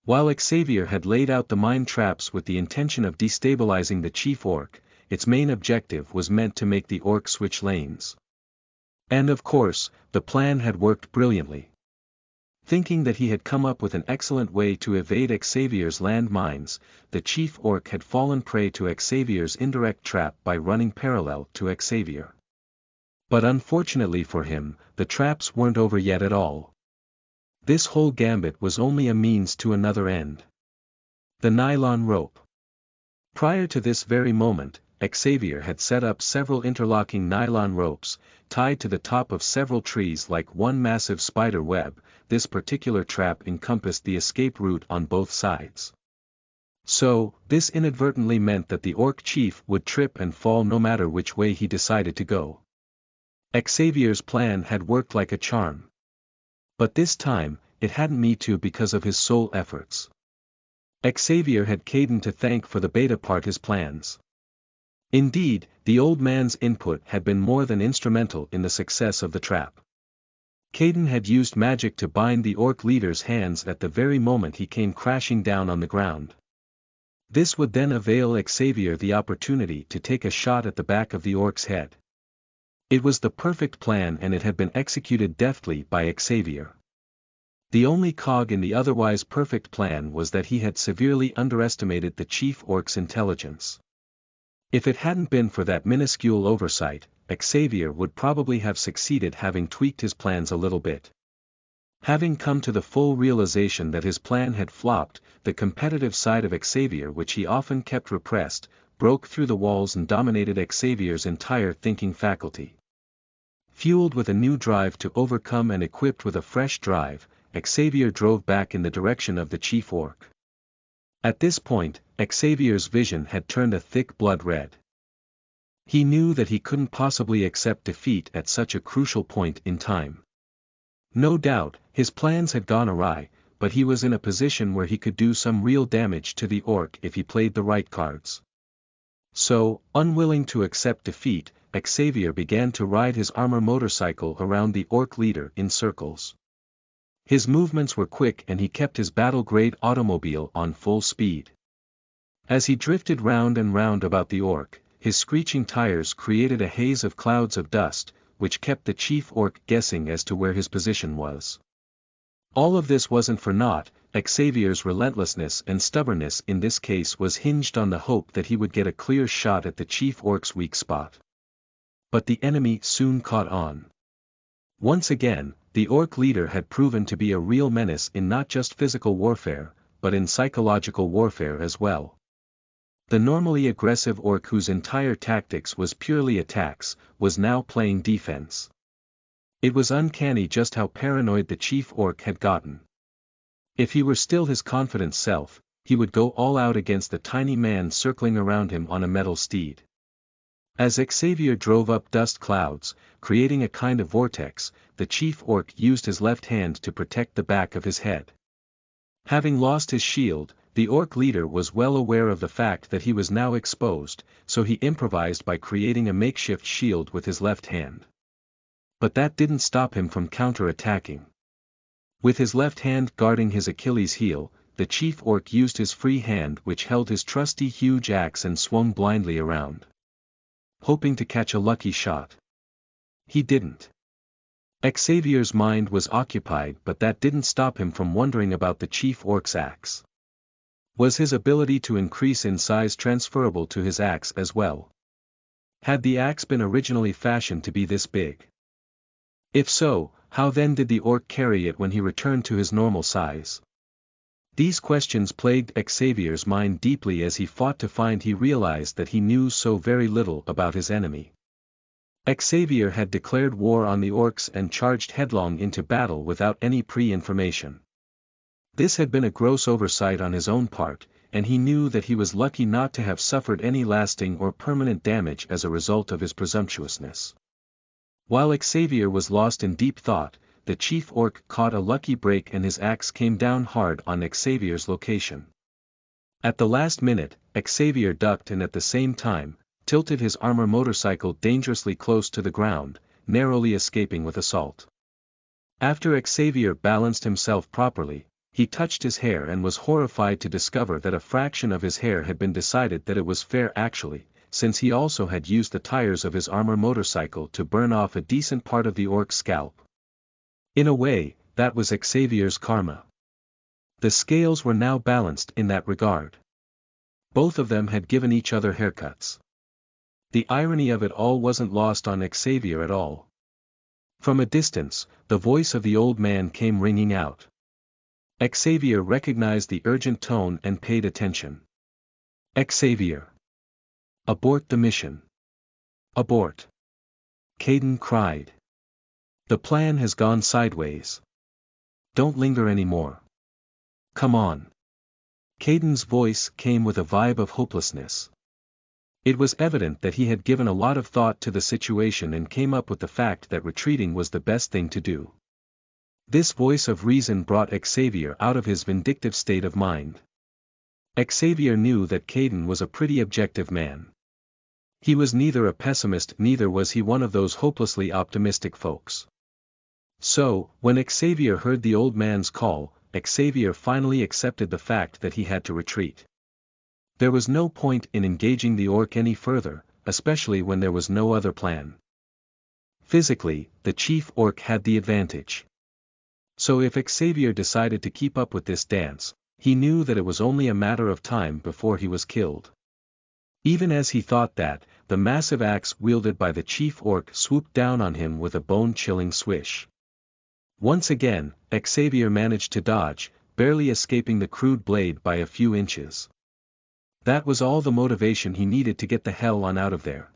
While Xavier had laid out the mine traps with the intention of destabilizing the chief orc, its main objective was meant to make the orc switch lanes. And of course, the plan had worked brilliantly. Thinking that he had come up with an excellent way to evade Xavier's land mines, the chief orc had fallen prey to Xavier's indirect trap by running parallel to Xavier. But unfortunately for him, the traps weren't over yet at all. This whole gambit was only a means to another end. The nylon rope. Prior to this very moment, Xavier had set up several interlocking nylon ropes, tied to the top of several trees like one massive spider web. This particular trap encompassed the escape route on both sides. So, this inadvertently meant that the orc chief would trip and fall no matter which way he decided to go. Xavier's plan had worked like a charm. But this time, it hadn't me too because of his sole efforts. Xavier had Caden to thank for the beta part his plans. Indeed, the old man's input had been more than instrumental in the success of the trap. Caden had used magic to bind the orc leader's hands at the very moment he came crashing down on the ground. This would then avail Xavier the opportunity to take a shot at the back of the orc's head. It was the perfect plan and it had been executed deftly by Xavier. The only cog in the otherwise perfect plan was that he had severely underestimated the chief orc's intelligence. If it hadn't been for that minuscule oversight, Xavier would probably have succeeded having tweaked his plans a little bit. Having come to the full realization that his plan had flopped, the competitive side of Xavier, which he often kept repressed, broke through the walls and dominated Xavier's entire thinking faculty. Fueled with a new drive to overcome and equipped with a fresh drive, Xavier drove back in the direction of the chief orc. At this point, Xavier's vision had turned a thick blood red. He knew that he couldn't possibly accept defeat at such a crucial point in time. No doubt, his plans had gone awry, but he was in a position where he could do some real damage to the orc if he played the right cards. So, unwilling to accept defeat, Xavier began to ride his armor motorcycle around the orc leader in circles. His movements were quick and he kept his battle-grade automobile on full speed. As he drifted round and round about the orc, his screeching tires created a haze of clouds of dust, which kept the chief orc guessing as to where his position was. All of this wasn't for naught. Xavier's relentlessness and stubbornness in this case was hinged on the hope that he would get a clear shot at the chief orc's weak spot. But the enemy soon caught on. Once again, the orc leader had proven to be a real menace in not just physical warfare, but in psychological warfare as well. The normally aggressive orc whose entire tactics was purely attacks, was now playing defense. It was uncanny just how paranoid the chief orc had gotten. If he were still his confident self, he would go all out against the tiny man circling around him on a metal steed. As Xavier drove up dust clouds, creating a kind of vortex, the chief orc used his left hand to protect the back of his head. Having lost his shield, the orc leader was well aware of the fact that he was now exposed, so he improvised by creating a makeshift shield with his left hand. But that didn't stop him from counter-attacking. With his left hand guarding his Achilles heel, the chief orc used his free hand which held his trusty huge axe and swung blindly around, hoping to catch a lucky shot. He didn't. Xavier's mind was occupied, but that didn't stop him from wondering about the chief orc's axe. Was his ability to increase in size transferable to his axe as well? Had the axe been originally fashioned to be this big? If so, how then did the orc carry it when he returned to his normal size? These questions plagued Xavier's mind deeply as he fought to find. He realized that he knew so very little about his enemy. Xavier had declared war on the orcs and charged headlong into battle without any pre-information. This had been a gross oversight on his own part, and he knew that he was lucky not to have suffered any lasting or permanent damage as a result of his presumptuousness. While Xavier was lost in deep thought, the chief orc caught a lucky break and his axe came down hard on Xavier's location. At the last minute, Xavier ducked and at the same time, tilted his armor motorcycle dangerously close to the ground, narrowly escaping with assault. After Xavier balanced himself properly, he touched his hair and was horrified to discover that a fraction of his hair had been decided that it was fair actually, since he also had used the tires of his armor motorcycle to burn off a decent part of the orc's scalp. In a way, that was Xavier's karma. The scales were now balanced in that regard. Both of them had given each other haircuts. The irony of it all wasn't lost on Xavier at all. From a distance, the voice of the old man came ringing out. Xavier recognized the urgent tone and paid attention. Xavier. Abort the mission. Abort. Caden cried. The plan has gone sideways. Don't linger anymore. Come on. Caden's voice came with a vibe of hopelessness. It was evident that he had given a lot of thought to the situation and came up with the fact that retreating was the best thing to do. This voice of reason brought Xavier out of his vindictive state of mind. Xavier knew that Caden was a pretty objective man. He was neither a pessimist, neither was he one of those hopelessly optimistic folks. So, when Xavier heard the old man's call, Xavier finally accepted the fact that he had to retreat. There was no point in engaging the orc any further, especially when there was no other plan. Physically, the chief orc had the advantage. So if Xavier decided to keep up with this dance, he knew that it was only a matter of time before he was killed. Even as he thought that, the massive axe wielded by the chief orc swooped down on him with a bone-chilling swish. Once again, Xavier managed to dodge, barely escaping the crude blade by a few inches. That was all the motivation he needed to get the hell on out of there.